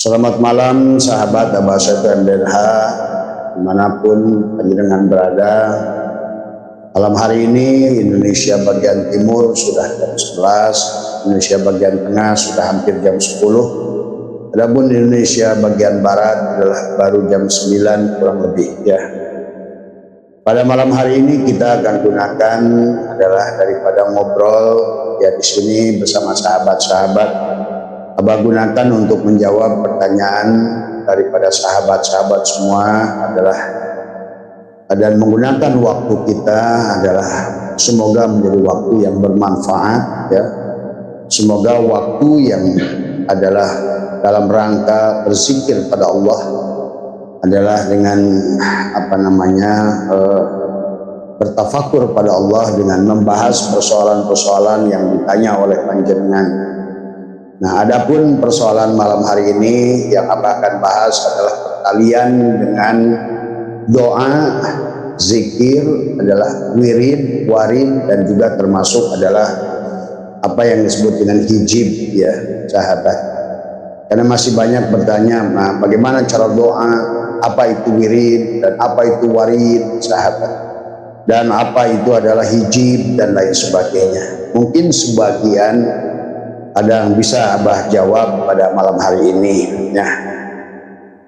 Selamat malam sahabat Abah Satu MDNH dimanapun panjenengan berada. Malam hari ini Indonesia bagian timur sudah jam 11, Indonesia bagian tengah sudah hampir jam 10. Adapun Indonesia bagian barat adalah baru jam 9 kurang lebih ya. Pada malam hari ini kita akan gunakan adalah daripada ngobrol ya di sini bersama sahabat-sahabat. Abah gunakan untuk menjawab pertanyaan daripada sahabat-sahabat semua adalah dan menggunakan waktu kita adalah semoga menjadi waktu yang bermanfaat ya. Semoga waktu yang adalah dalam rangka berzikir pada Allah adalah dengan bertafakur pada Allah dengan membahas persoalan-persoalan yang ditanya oleh panjenengan. Nah, adapun persoalan malam hari ini yang Abah akan bahas adalah perkalian dengan doa, zikir adalah wirid, warid, dan juga termasuk adalah apa yang disebut dengan hijib ya sahabat. Karena masih banyak bertanya, nah, bagaimana cara doa, apa itu wirid dan apa itu warid sahabat, dan apa itu adalah hijib dan lain sebagainya. Mungkin sebagian ada yang bisa Abah jawab pada malam hari ini ya.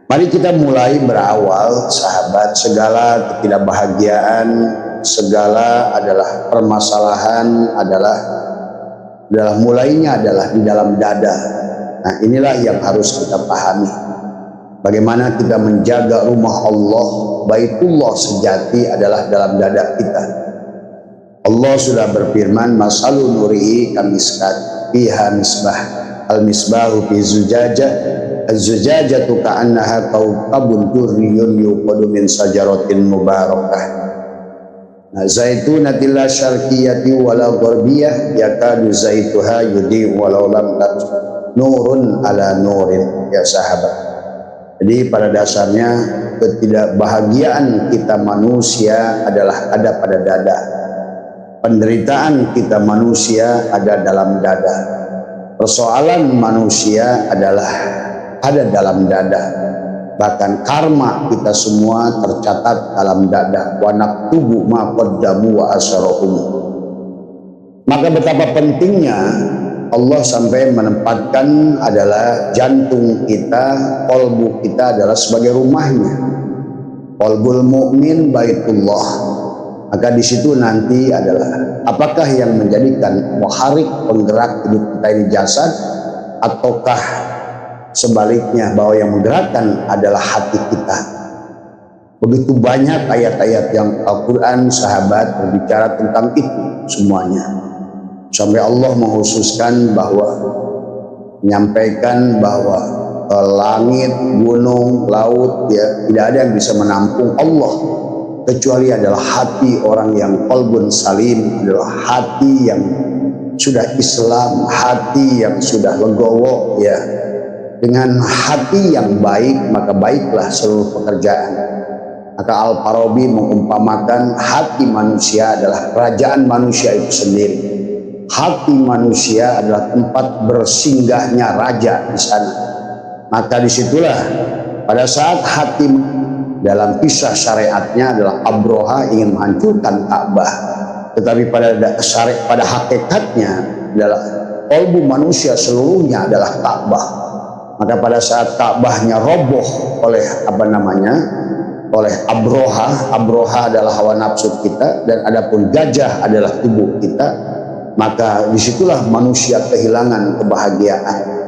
Mari kita mulai berawal sahabat. Segala ketidakbahagiaan, segala adalah permasalahan adalah mulainya adalah di dalam dada. Nah, inilah yang harus kita pahami. Bagaimana kita menjaga rumah Allah, Baitullah sejati adalah dalam dada kita. Allah sudah berfirman, masalun nurihi kamiskat fiha misbah, al-misbahu fi zujajah, az-zujajatu ka'annaha kawkabun durriyun yuqadu min sajaratin mubarakah. Nah, zaitunatil la syarqiyati wala gharbiyah yakadu zaituha yudi walau lam nurun ala nurin ya sahabat. Jadi pada dasarnya ketidakbahagiaan kita manusia adalah ada pada dada. Penderitaan kita manusia ada dalam dada. Persoalan manusia adalah ada dalam dada. Bahkan karma kita semua tercatat dalam dada. Wa naktubu ma qaddamu wa asarahum. Maka betapa pentingnya Allah sampai menempatkan adalah jantung kita, qalbu kita adalah sebagai rumahnya. Qalbul mu'min baitullah. Maka di situ nanti adalah apakah yang menjadikan muharik penggerak hidup kita ini jasad, ataukah sebaliknya bahwa yang menggerakkan adalah hati kita. Begitu banyak ayat-ayat yang Al-Quran sahabat berbicara tentang itu semuanya. Sampai Allah menghususkan bahwa menyampaikan bahwa langit, gunung, laut ya tidak ada yang bisa menampung Allah kecuali adalah hati orang yang qalbun salim, adalah hati yang sudah Islam, hati yang sudah legowo ya. Dengan hati yang baik maka baiklah seluruh pekerjaan. Maka Al-Farabi mengumpamakan hati manusia adalah kerajaan manusia itu sendiri. Hati manusia adalah tempat bersinggahnya raja di sana. Maka disitulah pada saat hati dalam kisah syariatnya adalah Abroha ingin menghancurkan Ka'bah, tetapi pada hakikatnya adalah kalbu manusia seluruhnya adalah Ka'bah. Maka pada saat Ka'bahnya roboh oleh oleh Abroha adalah hawa nafsu kita, dan adapun gajah adalah tubuh kita, maka disitulah manusia kehilangan kebahagiaan.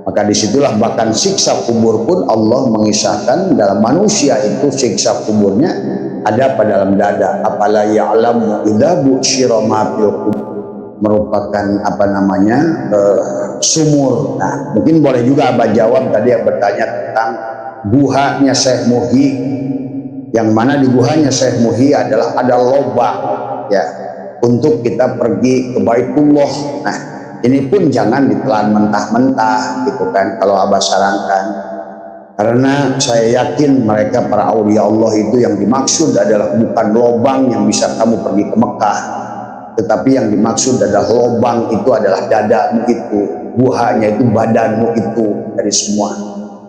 Maka disitulah bahkan siksa kubur pun Allah mengisahkan dalam manusia itu siksa kuburnya ada pada dalam dada. Apala ya'lamu idza bu'syira ma fil qubur, merupakan sumur. Nah, mungkin boleh juga Abah jawab tadi yang bertanya tentang guhanya Syekh Muhi, yang mana di guhanya Syekh Muhi adalah ada lobang ya untuk kita pergi ke Baitullah. Nah, ini pun jangan ditelan mentah-mentah gitu kan kalau Abah sarankan. Karena saya yakin mereka para aulia Allah itu yang dimaksud adalah bukan lobang yang bisa kamu pergi ke Mekah, tetapi yang dimaksud adalah lobang itu adalah dadamu itu, buhanya itu badanmu itu dari semua.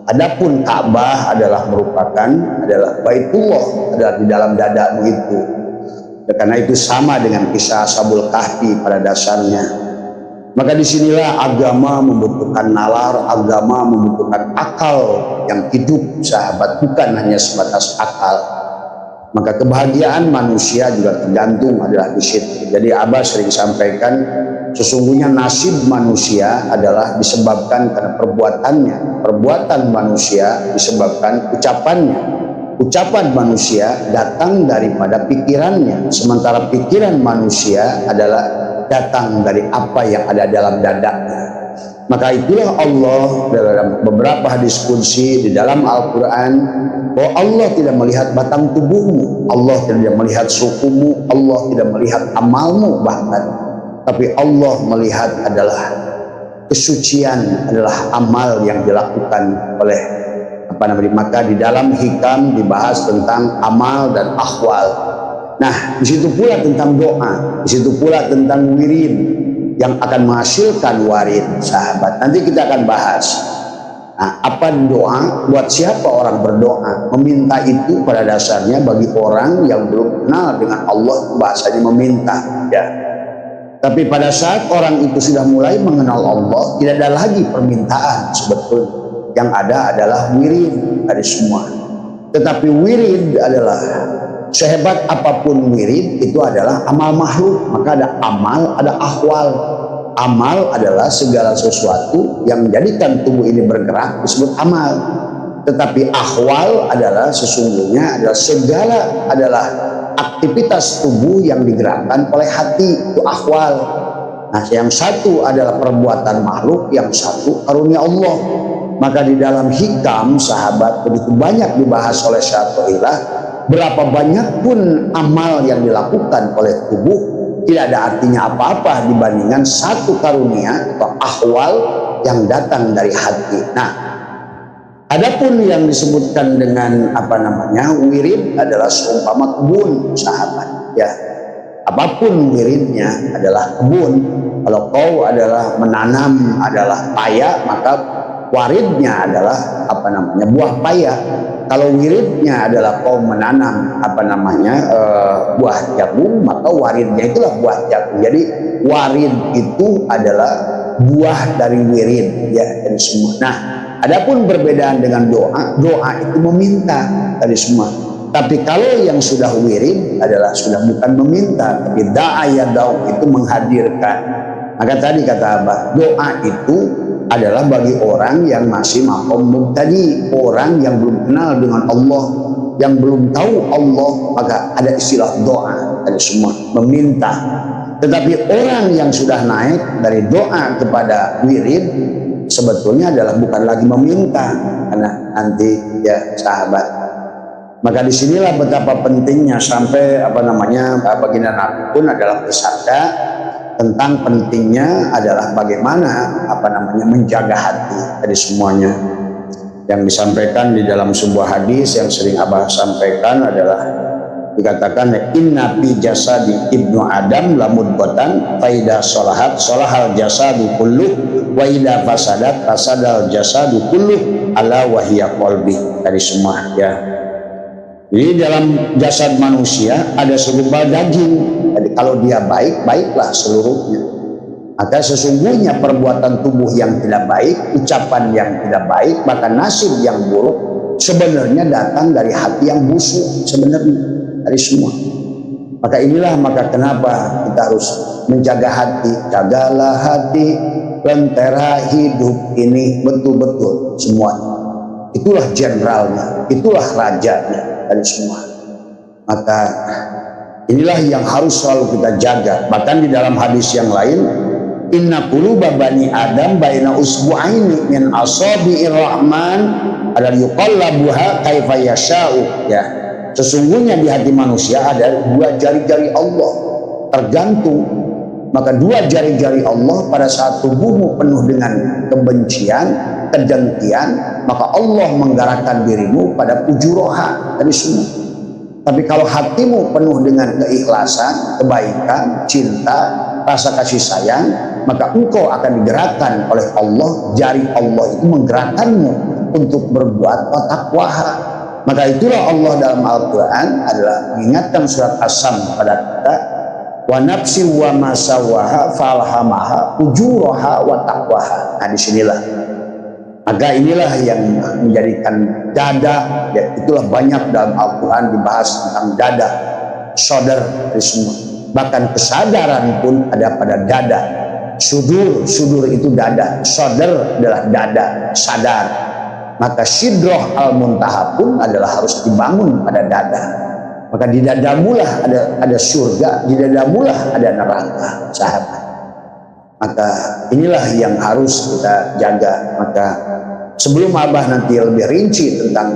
Adapun Ka'bah adalah Baitullah, adalah di dalam dadamu itu. Karena itu sama dengan kisah Ashabul Kahfi pada dasarnya. Maka disinilah agama membutuhkan nalar, agama membutuhkan akal yang hidup, sahabat, bukan hanya sebatas akal. Maka kebahagiaan manusia juga tergantung adalah di situ. Jadi Abah sering sampaikan, sesungguhnya nasib manusia adalah disebabkan karena perbuatannya. Perbuatan manusia disebabkan ucapannya. Ucapan manusia datang daripada pikirannya, sementara pikiran manusia adalah datang dari apa yang ada dalam dadanya. Maka itulah Allah dalam beberapa hadis qudsi di dalam Al-Quran, bahwa Allah tidak melihat batang tubuhmu, Allah tidak melihat sukumu, Allah tidak melihat amalmu bahkan, tapi Allah melihat adalah kesucian, adalah amal yang dilakukan oleh maka di dalam hikam dibahas tentang amal dan akhwal. Nah, di situ pula tentang doa, di situ pula tentang wirid yang akan menghasilkan warid, sahabat. Nanti kita akan bahas. Nah, apa doa? Buat siapa orang berdoa? Meminta itu pada dasarnya bagi orang yang belum kenal dengan Allah, bahasanya meminta, ya. Tapi pada saat orang itu sudah mulai mengenal Allah, tidak ada lagi permintaan sebetulnya. Yang ada adalah wirid dari semua. Tetapi wirid adalah sehebat apapun wirid, itu adalah amal makhluk. Maka ada amal, ada ahwal. Amal adalah segala sesuatu yang menjadikan tubuh ini bergerak, disebut amal. Tetapi ahwal adalah sesungguhnya adalah aktivitas tubuh yang digerakkan oleh hati, itu ahwal. Nah, yang satu adalah perbuatan makhluk, yang satu karunia Allah. Maka di dalam hikam, sahabat, begitu banyak dibahas oleh Syaikhullah, berapa banyak pun amal yang dilakukan oleh tubuh tidak ada artinya apa-apa dibandingkan satu karunia atau ahwal yang datang dari hati. Nah, adapun yang disebutkan dengan wirid adalah seumpama kebun, sahabat, ya. Apapun wiridnya adalah kebun. Kalau kau adalah menanam adalah paya, maka waridnya adalah buah paya. Kalau wiridnya adalah kau menanam buah jagung, maka waridnya itulah buah jagung. Jadi warid itu adalah buah dari wirid, ya, dari semua. Nah, adapun perbedaan dengan doa, doa itu meminta dari semua. Tapi kalau yang sudah wirid adalah sudah bukan meminta, tapi da'ayadau, itu menghadirkan. Maka tadi kata Abah, doa itu adalah bagi orang yang masih maqam mubtadi, orang yang belum kenal dengan Allah, yang belum tahu Allah, maka ada istilah doa, ada semua meminta. Tetapi orang yang sudah naik dari doa kepada wirid sebetulnya adalah bukan lagi meminta, karena nanti, ya, sahabat. Maka disinilah betapa pentingnya sampai baginda Nabi pun adalah bersabda tentang pentingnya adalah bagaimana menjaga hati dari semuanya. Yang disampaikan di dalam sebuah hadis yang sering Abah sampaikan adalah dikatakan, inna fi jasadi ibnu adam lamudghatan faida sholahat sholahal jasadu kulluh wa ida fasadat fasadal jasadu kulluh ala wahiyya qalbi, dari semua, ya. Jadi dalam jasad manusia ada segumpal daging. Jadi kalau dia baik, baiklah seluruhnya. Maka sesungguhnya perbuatan tubuh yang tidak baik, ucapan yang tidak baik, bahkan nasib yang buruk sebenarnya datang dari hati yang busuk, sebenarnya dari semua. Maka kenapa kita harus menjaga hati. Jagalah hati, lentera hidup ini betul-betul semuanya. Itulah jenderalnya, itulah rajanya dari semua. Maka inilah yang harus selalu kita jaga. Bahkan di dalam hadis yang lain, inna quluba bani adam baina usbu'aini min asabi'ir rahman ada yuqallabuha kaifa yasha'u, ya. Sesungguhnya di hati manusia ada dua jari-jari Allah, tergantung. Maka dua jari-jari Allah pada saat tubuhmu penuh dengan kebencian, kedengkian, maka Allah menggerakkan dirimu pada pujuroha dari semua. Tapi kalau hatimu penuh dengan keikhlasan, kebaikan, cinta, rasa kasih sayang, maka engkau akan digerakkan oleh Allah. Jari Allah itu menggerakkanmu untuk berbuat takwaha. Maka itulah Allah dalam Al-Quran adalah mengingatkan surat As-Sam pada kita, wa nafsi wa ma sawaha falhamaha ujuraha wa taqwaha. Nah, disinilah maka inilah yang menjadikan dada, ya, itulah banyak dalam Al-Quran dibahas tentang dada, sadar dari semua. Bahkan kesadaran pun ada pada dada. Sudur itu dada, sadar adalah dada, sadar. Maka sidroh al-muntaha pun adalah harus dibangun pada dada. Maka di dadamulah ada surga, di dadamulah ada neraka, sahabat. Maka inilah yang harus kita jaga. Maka sebelum Abah nanti lebih rinci tentang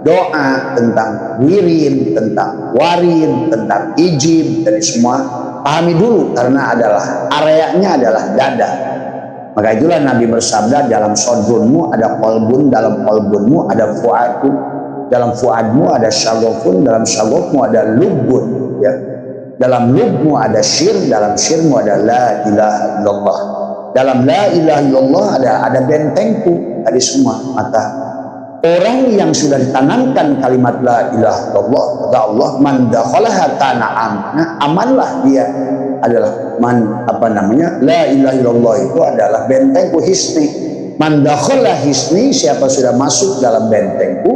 doa, tentang wirid, tentang warid, tentang ijib, dari semua, pahami dulu karena areanya adalah dada. Maka itulah Nabi bersabda, dalam sodrunmu ada kolbun, dalam kolbunmu ada fuadmu, dalam fuadmu ada syagofun, dalam syagofmu ada lubbun, ya. Dalam lubmu ada syir, dalam syirmu ada la ilaha illallah, dalam la ilaha illallah ada bentengku, tadi semua. Maka orang yang sudah ditanamkan kalimat la ilaha illallah, kata Allah, man dakhalaha kana amanlah dia, adalah la ilaha illallah itu adalah bentengku hisni. Man dakhala hisni, siapa sudah masuk dalam bentengku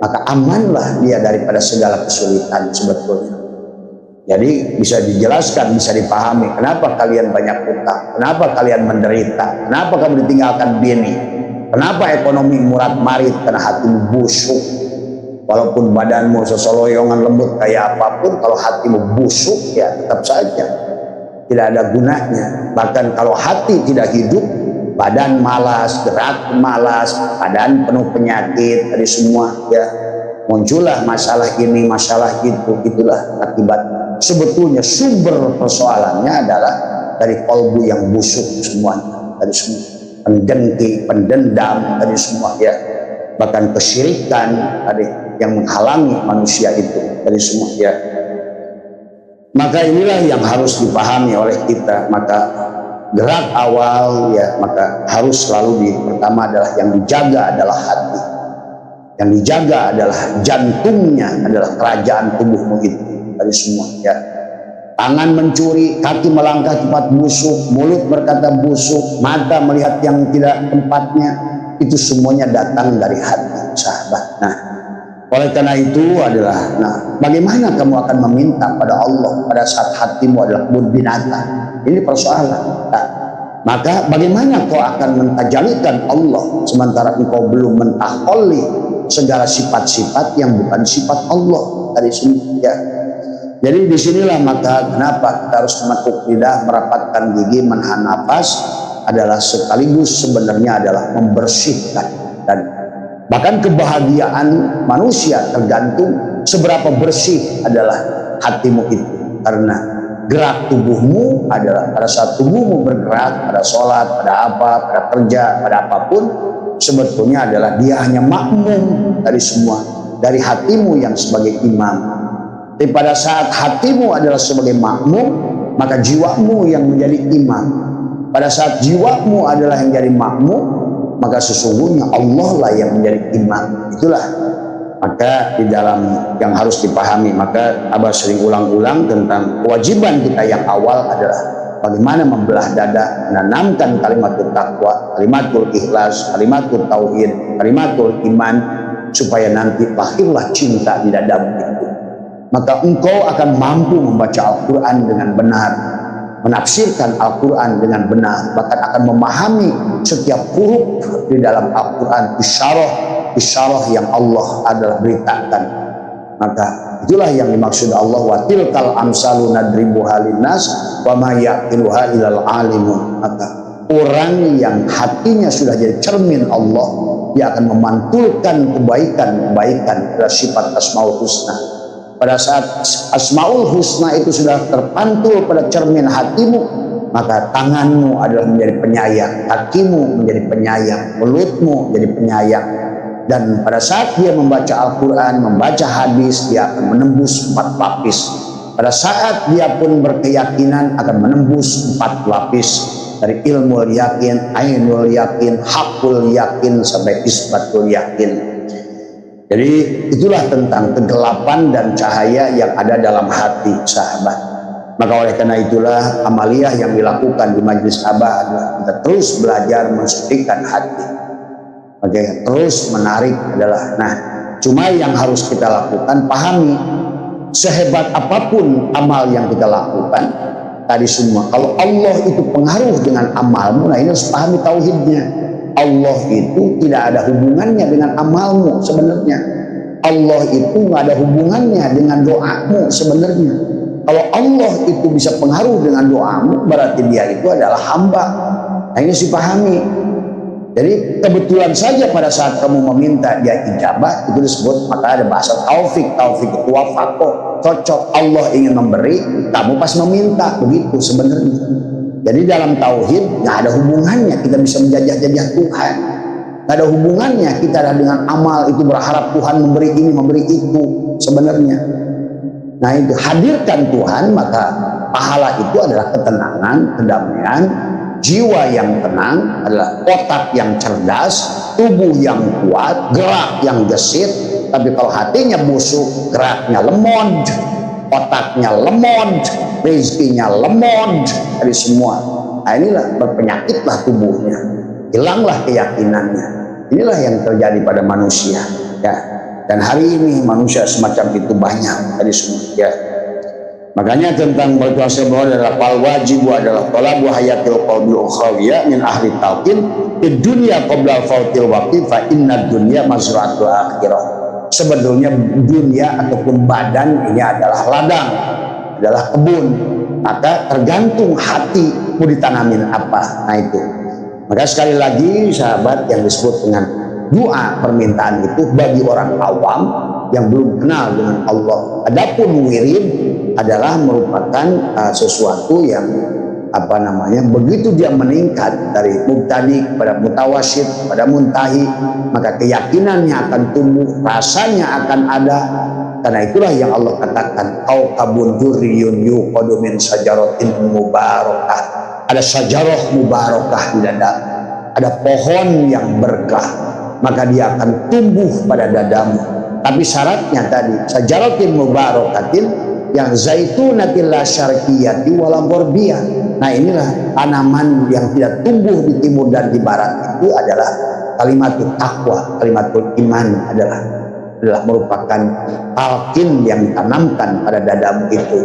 maka amanlah dia daripada segala kesulitan sebetulnya. Jadi bisa dijelaskan, bisa dipahami kenapa kalian banyak utang, kenapa kalian menderita, kenapa kamu ditinggalkan bini, kenapa ekonomi murad marit, karena hatimu busuk. Walaupun badanmu sesoloyongan lembut kayak apapun, kalau hatimu busuk ya tetap saja tidak ada gunanya. Bahkan kalau hati tidak hidup, badan malas, gerak malas, badan penuh penyakit, dari semua, ya muncullah masalah ini, masalah itu. Itulah akibat. Sebetulnya sumber persoalannya adalah dari kolbu yang busuk semuanya, dari semua pendengki, pendendam, dari semua, ya, bahkan kesyirikan tadi yang menghalangi manusia itu, dari semua, ya. Maka inilah yang harus dipahami oleh kita. Maka gerak awal, ya, maka harus selalu pertama adalah yang dijaga adalah hati, yang dijaga adalah jantungnya, adalah kerajaan tubuhmu itu, dari semua, ya. Tangan mencuri, kaki melangkah tempat busuk, mulut berkata busuk, mata melihat yang tidak tempatnya, itu semuanya datang dari hati, sahabat. Nah, oleh karena itu adalah, bagaimana kamu akan meminta pada Allah pada saat hatimu adalah kebun binatang? Ini persoalan. Nah, maka bagaimana kau akan mentajalikan Allah sementara engkau belum mentaholi segala sifat-sifat yang bukan sifat Allah, dari sini, ya. Jadi disinilah maka kenapa kita harus menekuk lidah, merapatkan gigi, menahan nafas, adalah sekaligus sebenarnya adalah membersihkan. Dan bahkan kebahagiaan manusia tergantung seberapa bersih adalah hatimu itu. Karena gerak tubuhmu adalah pada saat tubuhmu bergerak, pada sholat, pada apa, pada kerja, pada apapun, sebetulnya adalah dia hanya makmum dari semua, dari hatimu yang sebagai imam. Tapi pada saat hatimu adalah sebagai makmum, maka jiwamu yang menjadi imam. Pada saat jiwamu adalah yang jadi makmum, maka sesungguhnya Allah lah yang menjadi imam. Itulah maka di dalam yang harus dipahami. Maka Abah sering ulang-ulang tentang kewajiban kita yang awal adalah bagaimana membelah dada, menanamkan kalimatul takwa, kalimatul ikhlas, kalimatul tauhid, kalimatul iman, supaya nanti lahirlah cinta di dadamu itu. Maka engkau akan mampu membaca Al-Quran dengan benar, menafsirkan Al-Quran dengan benar, bahkan akan memahami setiap huruf di dalam Al-Quran, isyarah yang Allah adalah beritakan. Maka itulah yang dimaksud Allah, wa tilkal amsalu nadribuha linnas wa ma yaqiluha ilal alimun. Maka orang yang hatinya sudah jadi cermin Allah, dia akan memantulkan kebaikan-kebaikan pada sifat Asmaul Husna. Pada saat Asmaul Husna itu sudah terpantul pada cermin hatimu, maka tanganmu adalah menjadi penyayang, kakimu menjadi penyayang, mulutmu menjadi penyayang. Dan pada saat dia membaca Al-Quran, membaca hadis, dia akan menembus 4 lapis. Pada saat dia pun berkeyakinan akan menembus 4 lapis. dari ilmu yakin, ainul yakin, hakul yakin sampai isbatul yakin. Jadi itulah tentang kegelapan dan cahaya yang ada dalam hati sahabat. Maka oleh karena itulah amaliyah yang dilakukan di Majelis Abah adalah kita terus belajar mensucikan hati. Oke, terus menarik adalah, nah, cuma yang harus kita lakukan, pahami, sehebat apapun amal yang kita lakukan tadi semua, kalau Allah itu pengaruh dengan amalmu, nah ini harus pahami tauhidnya. Allah itu tidak ada hubungannya dengan amalmu sebenarnya. Allah itu nggak ada hubungannya dengan doamu sebenarnya. Kalau Allah itu bisa pengaruh dengan doamu, berarti dia itu adalah hamba. Nah ini sih pahami. Jadi kebetulan saja pada saat kamu meminta dia ijabah, itu disebut, maka ada bahasa taufik. Taufik itu wafako, cocok. Allah ingin memberi, kamu pas meminta, begitu sebenarnya. Jadi dalam tauhid nggak ada hubungannya kita bisa menjajah-jajah Tuhan. Nggak ada hubungannya kita dengan amal itu berharap Tuhan memberi ini, memberi itu sebenarnya. Nah itu hadirkan Tuhan, maka pahala itu adalah ketenangan, kedamaian, jiwa yang tenang, adalah otak yang cerdas, tubuh yang kuat, gerak yang gesit. Tapi kalau hatinya busuk, geraknya lemot, otaknya lemot, rezekinya lemot, dari semua. Nah inilah berpenyakitlah tubuhnya, hilanglah keyakinannya. Inilah yang terjadi pada manusia, ya. Dan hari ini manusia semacam itu banyak dari semua, ya. Makanya tentang berpuasa adalah wal wajib adalah talabu hayatil qalbi ukhrawiyah min ahli talqin di dunia qabla fautil waqti fa inna dunya mazra'atul akhirah. Sebetulnya dunia ataupun badan ini adalah ladang, adalah kebun. Maka tergantung hati mau ditanamin apa. Nah itu. Maka sekali lagi sahabat, yang disebut dengan doa permintaan itu bagi orang awam yang belum kenal dengan Allah. Adapun wirid adalah merupakan sesuatu yang begitu dia meningkat dari mubtadi kepada mutawasid kepada muntahi, maka keyakinannya akan tumbuh, rasanya akan ada. Karena itulah yang Allah katakan au kabun durriyun yuqadu min sajaratin mubarakah. Ada sajarah mubarakah di dada, ada pohon yang berkah, maka dia akan tumbuh pada dadamu. Tapi syaratnya tadi sajaratin mubarakatin yang zaitunatil la syarqiyati wala gharbiyah. Nah inilah tanaman yang tidak tumbuh di timur dan di barat, itu adalah kalimatul taqwa, kalimatul iman adalah merupakan talqin yang ditanamkan pada dadamu itu.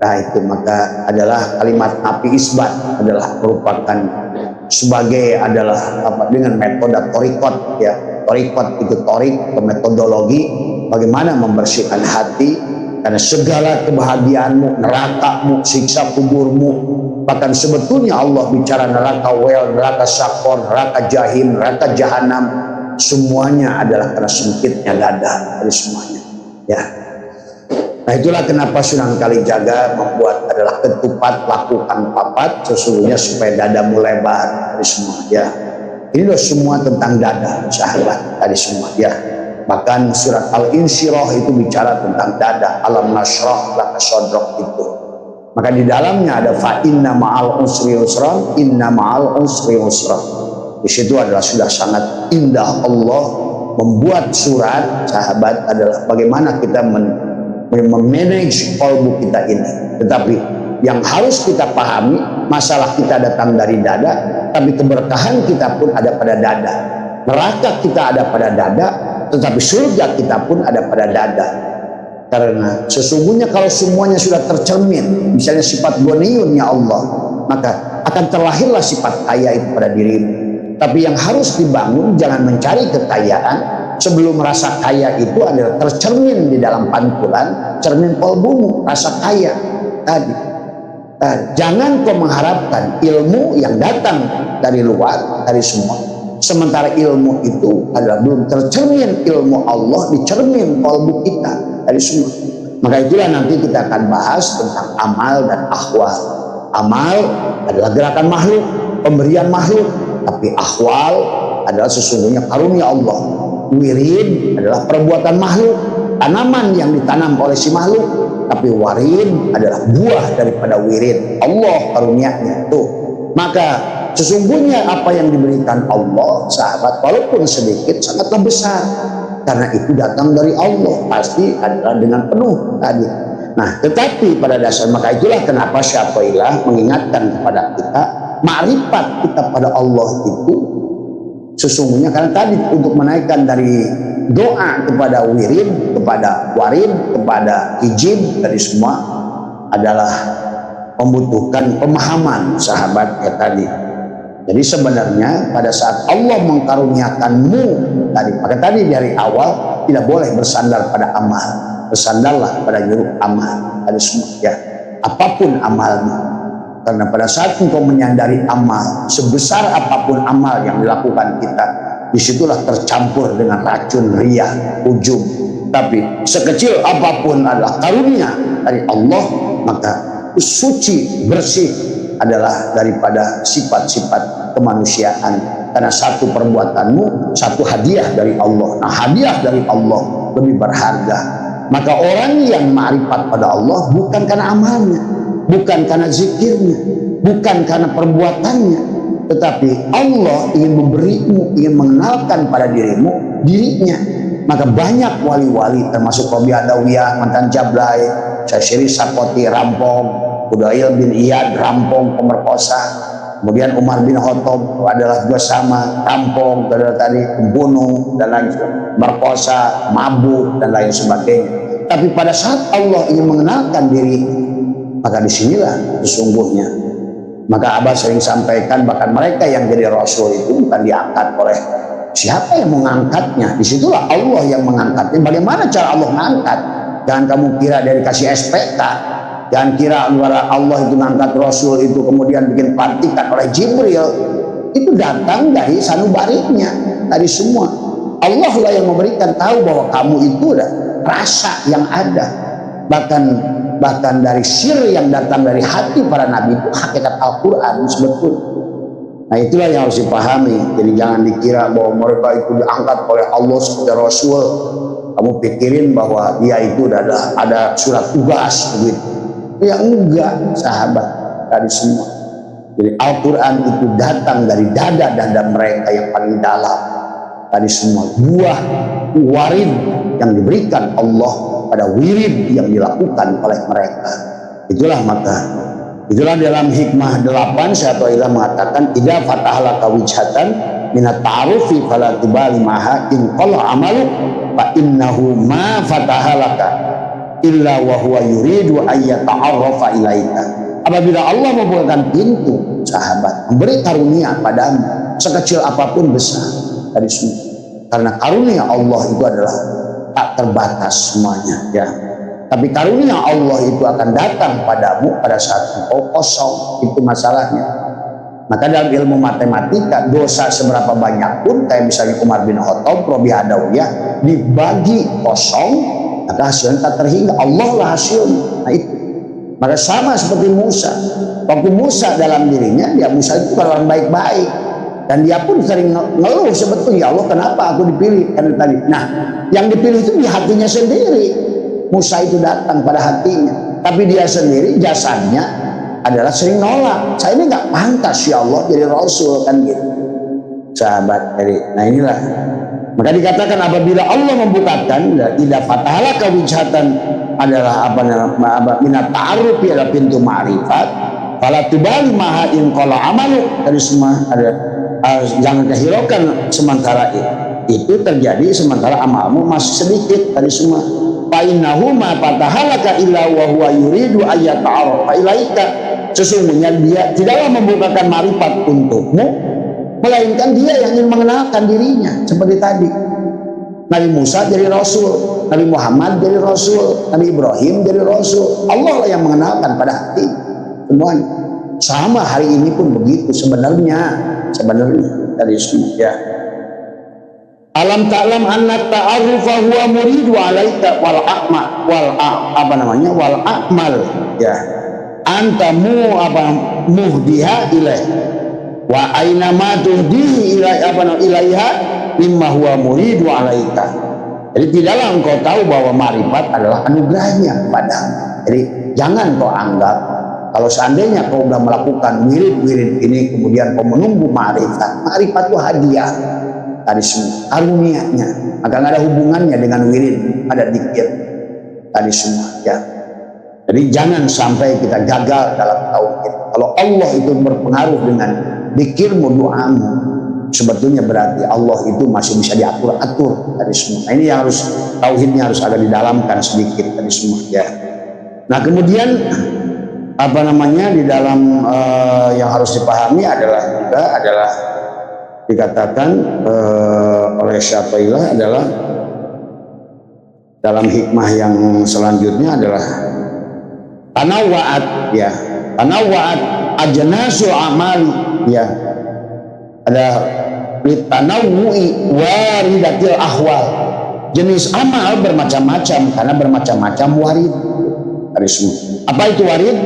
Nah itu maka adalah kalimat api isbat, adalah merupakan sebagai dengan metode torikot, ya. Torikot itu torik ke metodologi bagaimana membersihkan hati. Karena segala kebahagiaanmu, nerakamu, siksa kuburmu, bahkan sebetulnya Allah bicara neraka wel, neraka sakor, neraka jahim, neraka jahanam, semuanya adalah karena sempitnya dada dari semuanya, ya. Nah itulah kenapa Sunan Kalijaga membuat adalah ketupat lakukan papat, sesungguhnya supaya dadamu lebar dari semua, ya. Ini loh semua tentang dada sahabat dari semua, ya. Bahkan surat Al-Insyirah itu bicara tentang dada, alam nasrah laka sadrak itu. Maka di dalamnya ada fa inna ma'al usri yusra, inna ma'al usri yusra. Di situ adalah sudah sangat indah Allah membuat surat sahabat adalah bagaimana kita memanage kalbu kita ini. Tetapi yang harus kita pahami, masalah kita datang dari dada, tapi keberkahan kita pun ada pada dada. Neraka kita ada pada dada, tetapi surga kita pun ada pada dada. Karena sesungguhnya kalau semuanya sudah tercermin, misalnya sifat ghaniyunnya Allah, maka akan terlahirlah sifat kaya itu pada dirimu. Tapi yang harus dibangun, jangan mencari kekayaan sebelum rasa kaya itu adalah tercermin di dalam pantulan cermin kalbumu, rasa kaya tadi. Jangan kau mengharapkan ilmu yang datang dari luar, dari semua. Sementara ilmu itu adalah belum tercermin, ilmu Allah dicermin kalbu kita dari semua. Maka itulah nanti kita akan bahas tentang amal dan ahwal. Amal adalah gerakan makhluk, pemberian makhluk, tapi ahwal adalah sesungguhnya karunia Allah. Wirid adalah perbuatan makhluk, tanaman yang ditanam oleh si makhluk, tapi warid adalah buah daripada wirid Allah karunianya tuh. Maka sesungguhnya apa yang diberikan Allah, sahabat, walaupun sedikit sangatlah besar, karena itu datang dari Allah, pasti adalah dengan penuh tadi. Nah, tetapi pada dasar, maka itulah kenapa Syaikhullah mengingatkan kepada kita, makrifat kita pada Allah itu sesungguhnya karena tadi untuk menaikkan dari doa kepada wirid, kepada warid, kepada ijib, dari semua adalah membutuhkan pemahaman, sahabat, ya tadi. Jadi sebenarnya pada saat Allah mengkaruniakanmu tadi, maka tadi dari awal tidak boleh bersandar pada amal, bersandarlah pada juruk amal tadi semua, ya, apapun amalmu. Karena pada saat engkau menyandari amal, sebesar apapun amal yang dilakukan kita, disitulah tercampur dengan racun riya, ujub. Tapi sekecil apapun adalah karunia dari Allah, maka suci, bersih adalah daripada sifat-sifat kemanusiaan. Karena satu perbuatanmu, satu hadiah dari Allah. Nah, hadiah dari Allah lebih berharga. Maka orang yang ma'rifat pada Allah bukan karena amalnya, bukan karena zikirnya, bukan karena perbuatannya, tetapi Allah ingin memberimu, ingin mengenalkan pada dirimu dirinya. Maka banyak wali-wali termasuk Robi Adawiyah, mantan Jablay, Syekh Sakoti rampong, Udail bin Iyad rampong, pemerkosa, kemudian Umar bin Khattab adalah juga sama, rampong, tadi pembunuh dan lain sebagainya, merkosa, mabuk dan lain sebagainya. Tapi pada saat Allah ingin mengenalkan diri, maka disinilah sesungguhnya. Maka Abah sering sampaikan, bahkan mereka yang jadi Rasul itu bukan diangkat oleh siapa yang mengangkatnya, disitulah Allah yang mengangkatnya. Bagaimana cara Allah mengangkat? Jangan kamu kira dari kasih SPK, jangan kira Allah itu mengangkat Rasul itu kemudian bikin partikan oleh Jibril. Itu datang dari sanubariknya, dari semua. Allah lah yang memberikan tahu bahwa kamu itu ada rasa yang ada, bahkan dari sir yang datang dari hati para nabi itu hakikat Al-Quran sebetulnya. Nah, itulah yang harus dipahami. Jadi jangan dikira bahwa mereka itu diangkat oleh Allah sebagai Rasul. Kamu pikirin bahwa dia itu ada surat tugas begitu. Ya enggak, sahabat, dari semua. Jadi Al-Quran itu datang dari dada-dada mereka yang paling dalam. Tadi semua buah warid yang diberikan Allah pada wirid yang dilakukan oleh mereka. Itulah dalam hikmah 8 Syaikhullah mengatakan, idza fatahalaka wijhatan minat ta'arufi fala tubali maha in qala amalu fa innahu ma fatahalaka illa wa huwa yuridu ayyata'arrafa ilaika. Apabila Allah membukakan pintu, sahabat, memberi karunia padamu sekecil apapun besar dari semua, karena karunia Allah itu adalah tak terbatas semuanya, ya. Tapi karunia Allah itu akan datang padamu pada saat engkau kosong, itu masalahnya. Maka dalam ilmu matematika, dosa seberapa banyak pun, kayak misalnya Umar bin Khattab, Robi Adawiyah, dibagi kosong, maka hasilnya tak terhingga. Allah lah hasilnya. Nah itu. Maka sama seperti Musa. Waktu Musa dalam dirinya, Musa itu kan orang baik-baik. Dan dia pun sering ngeluh sebetulnya, ya Allah kenapa aku dipilih? Kan tadi. Nah, yang dipilih itu di hatinya sendiri. Musa itu datang pada hatinya, tapi dia sendiri jasadnya adalah sering nolak. Saya ini nggak pantas ya Allah jadi Rasul, kan gitu, sahabat. Jadi, nah inilah. Maka dikatakan apabila Allah membukakan, tidak fatahalaka wijhatan adalah minat ta'aruf, adalah pintu ma'rifat. Fala tubali maha in qala amalu, dari semua ada. Jangan kehiraukan sementara itu terjadi sementara amalmu masih sedikit dari semua. Fainahu ma fatahalaka illa wa huwa yuridu ayyata'arrafa ilaika. Sesungguhnya dia tidaklah membukakan marifat untukmu, melainkan dia yang ingin mengenalkan dirinya. Seperti tadi Nabi Musa jadi Rasul, Nabi Muhammad jadi Rasul, Nabi Ibrahim jadi Rasul. Allah lah yang mengenalkan pada hati semuanya. Sama hari ini pun begitu sebenarnya dari semua, ya. Alam ta'lam anna ta'arrufa huwa muridu alaika wal akmal, ya. Antamu muhdiha ilaih wa aina ma tuhdihi ilaiha mimma huwa muridu alaika. Jadi tidaklah engkau tahu bahwa marifat adalah anugerahnya padamu. Jadi jangan kau anggap Kalau seandainya kau sudah melakukan wirid-wirid ini, kemudian kau menunggu ma'rifat, ma'rifat itu hadiah tadi semua, karunianya, maka nggak ada hubungannya dengan wirid, ada dzikir tadi semua ya. Jadi jangan sampai kita gagal dalam tauhid. Kalau Allah itu berpengaruh dengan dzikirmu, doamu, sebetulnya berarti Allah itu masih bisa diatur-atur tadi semua. Nah, ini yang harus, tauhidnya harus ada didalamkan sedikit tadi semua ya. Nah kemudian apa namanya di dalam yang harus dipahami adalah juga adalah dikatakan oleh Syati'iyah adalah dalam hikmah yang selanjutnya adalah tanawwa'at ya, tanawwa'at ajnasul amali ya, ada litanawwu'i waridatil ahwal, jenis amal bermacam-macam karena bermacam-macam warid tadi semua. Apa itu warid?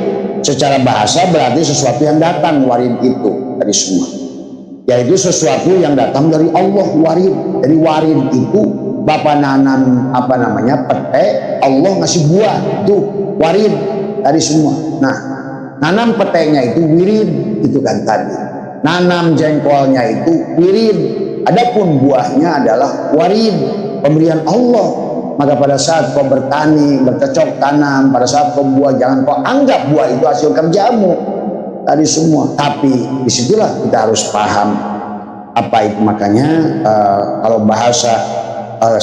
Secara bahasa berarti sesuatu yang datang, warid itu tadi semua, yaitu sesuatu yang datang dari Allah, warid. Jadi warid itu bapak nanam apa namanya pete, Allah ngasih buah, itu warid tadi semua. Nah nanam petenya itu wirid, itu kan tadi. Nanam jengkolnya itu wirid, adapun buahnya adalah warid, pemberian Allah. Maka pada saat kau bertani, bercocok tanam, pada saat kau buah, jangan kau anggap buah itu hasil kerjamu tadi semua. Tapi disitulah kita harus paham apa itu. Makanya kalau bahasa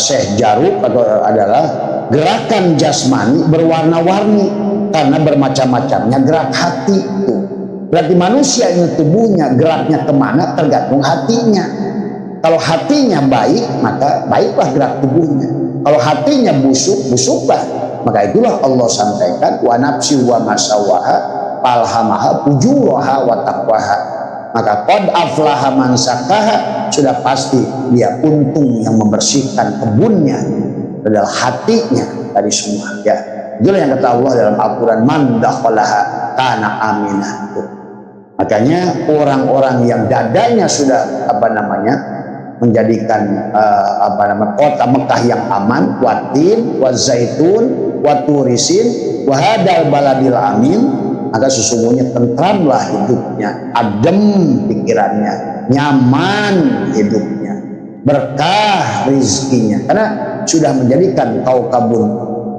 Syekh Jaruk atau adalah gerakan jasmani berwarna-warni karena bermacam-macamnya gerak hati itu. Berarti manusia ini tubuhnya geraknya kemana tergantung hatinya. Kalau hatinya baik maka baiklah gerak tubuhnya. Kalau hatinya busuk, busuklah. Maka itulah Allah sampaikan wa nafsi wa masawaha falhamaha fujuraha wa taqwaha. Maka qad aflaha man sakaha, sudah pasti dia untung yang membersihkan kebunnya adalah hatinya dari semua ya. Itulah yang kata Allah dalam Al-Qur'an, man dakhalaha kana aminah. Makanya orang-orang yang dadanya sudah apa namanya menjadikan kota Mekah yang aman, watin, wazaitun, waturisin, wahadal baladil amin, maka sesungguhnya tentramlah hidupnya, adem pikirannya, nyaman hidupnya, berkah rizkinya, karena sudah menjadikan kaukabun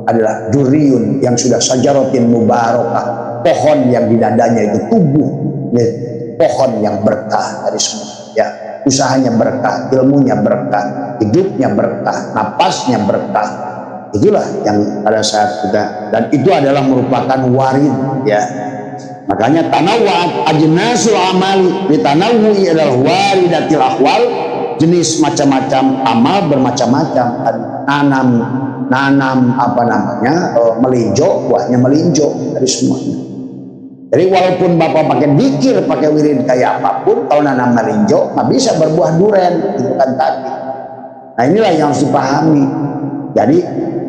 adalah duriyun yang sudah sajarotin mubarakah, pohon yang di dadanya itu tubuh pohon yang berkah dari semua ya. Usahanya berkah, ilmunya berkah, hidupnya berkah, napasnya berkah. Itulah yang pada saat kita, dan itu adalah merupakan warid ya. Makanya tanawwa'at ajnasul amali, ditanawwu'i adalah waridatil ahwal, jenis macam-macam amal bermacam-macam. Nanam apa namanya melinjo, buahnya melinjo dari semuanya. Jadi walaupun bapak pakai dzikir, pakai wirid kayak apapun, kalau nanam melinjo nggak bisa berbuah duren, itu kan tadi. Nah inilah yang harus dipahami. Jadi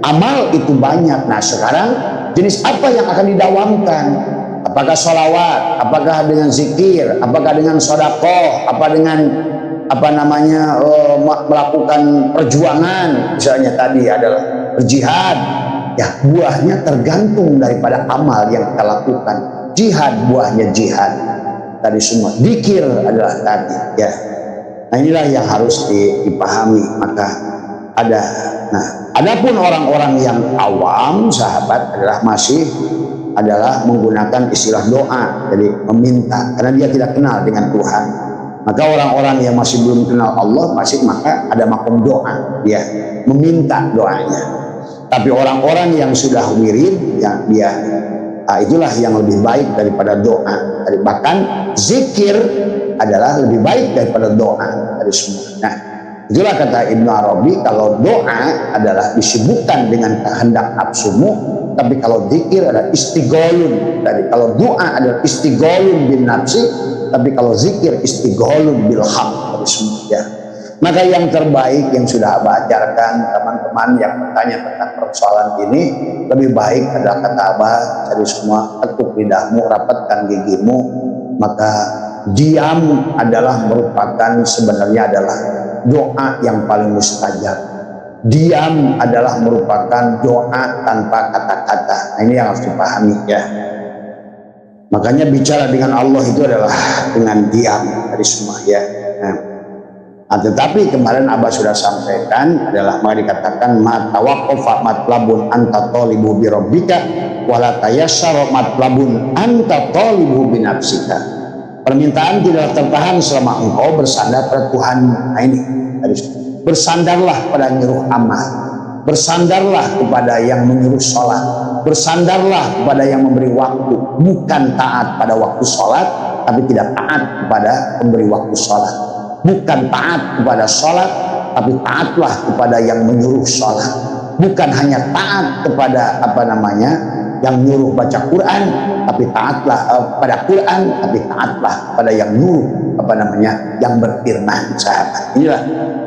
amal itu banyak. Nah sekarang jenis apa yang akan didawamkan? Apakah sholawat? Apakah dengan zikir? Apakah dengan sodakoh? Apa dengan apa namanya melakukan perjuangan? Misalnya tadi adalah berjihad. Ya buahnya tergantung daripada amal yang kita lakukan. Jihad buahnya jihad tadi semua, dzikir adalah tadi ya. Nah inilah yang harus dipahami. Maka ada, nah adapun orang-orang yang awam sahabat adalah masih adalah menggunakan istilah doa, jadi meminta karena dia tidak kenal dengan Tuhan. Maka orang-orang yang masih belum kenal Allah masih maka ada makom doa, dia meminta doanya. Tapi orang-orang yang sudah wirid yang dia itulah yang lebih baik daripada doa. Bahkan zikir adalah lebih baik daripada doa dari semua. Nah, itulah kata Ibnu Arabi, kalau doa adalah disibukkan dengan kehendak nafsumu, tapi kalau zikir adalah istigholun. Jadi kalau doa adalah istigholun bin nafsi, tapi kalau zikir istigholun bil haq dari semua ya. Maka yang terbaik yang sudah Abah ajarkan teman-teman yang bertanya tentang persoalan ini, lebih baik adalah kata Abah, cari semua, ketuk lidahmu, rapatkan gigimu. Maka diam adalah merupakan sebenarnya adalah doa yang paling mustajab. Diam adalah merupakan doa tanpa kata-kata. Nah, ini yang harus dipahami ya. Makanya bicara dengan Allah itu adalah dengan diam dari semua ya. Tetapi kemarin Abah sudah sampaikan adalah maka dikatakan ma tawaqqafa matlabun anta talibu bi rabbika wa la tayassara matlabun anta talibu bi nafsika. Permintaan tidak tertahan selama engkau bersandar pada Tuhan. Nah ini bersandarlah pada nyuruh amal, bersandarlah kepada yang menyuruh sholat, bersandarlah kepada yang memberi waktu, bukan taat pada waktu sholat tapi tidak taat kepada pemberi waktu sholat, bukan taat kepada sholat tapi taatlah kepada yang menyuruh sholat, bukan hanya taat kepada yang nyuruh baca Quran tapi taatlah pada Quran tapi taatlah pada yang nyuruh yang berfirman. Sahabat, inilah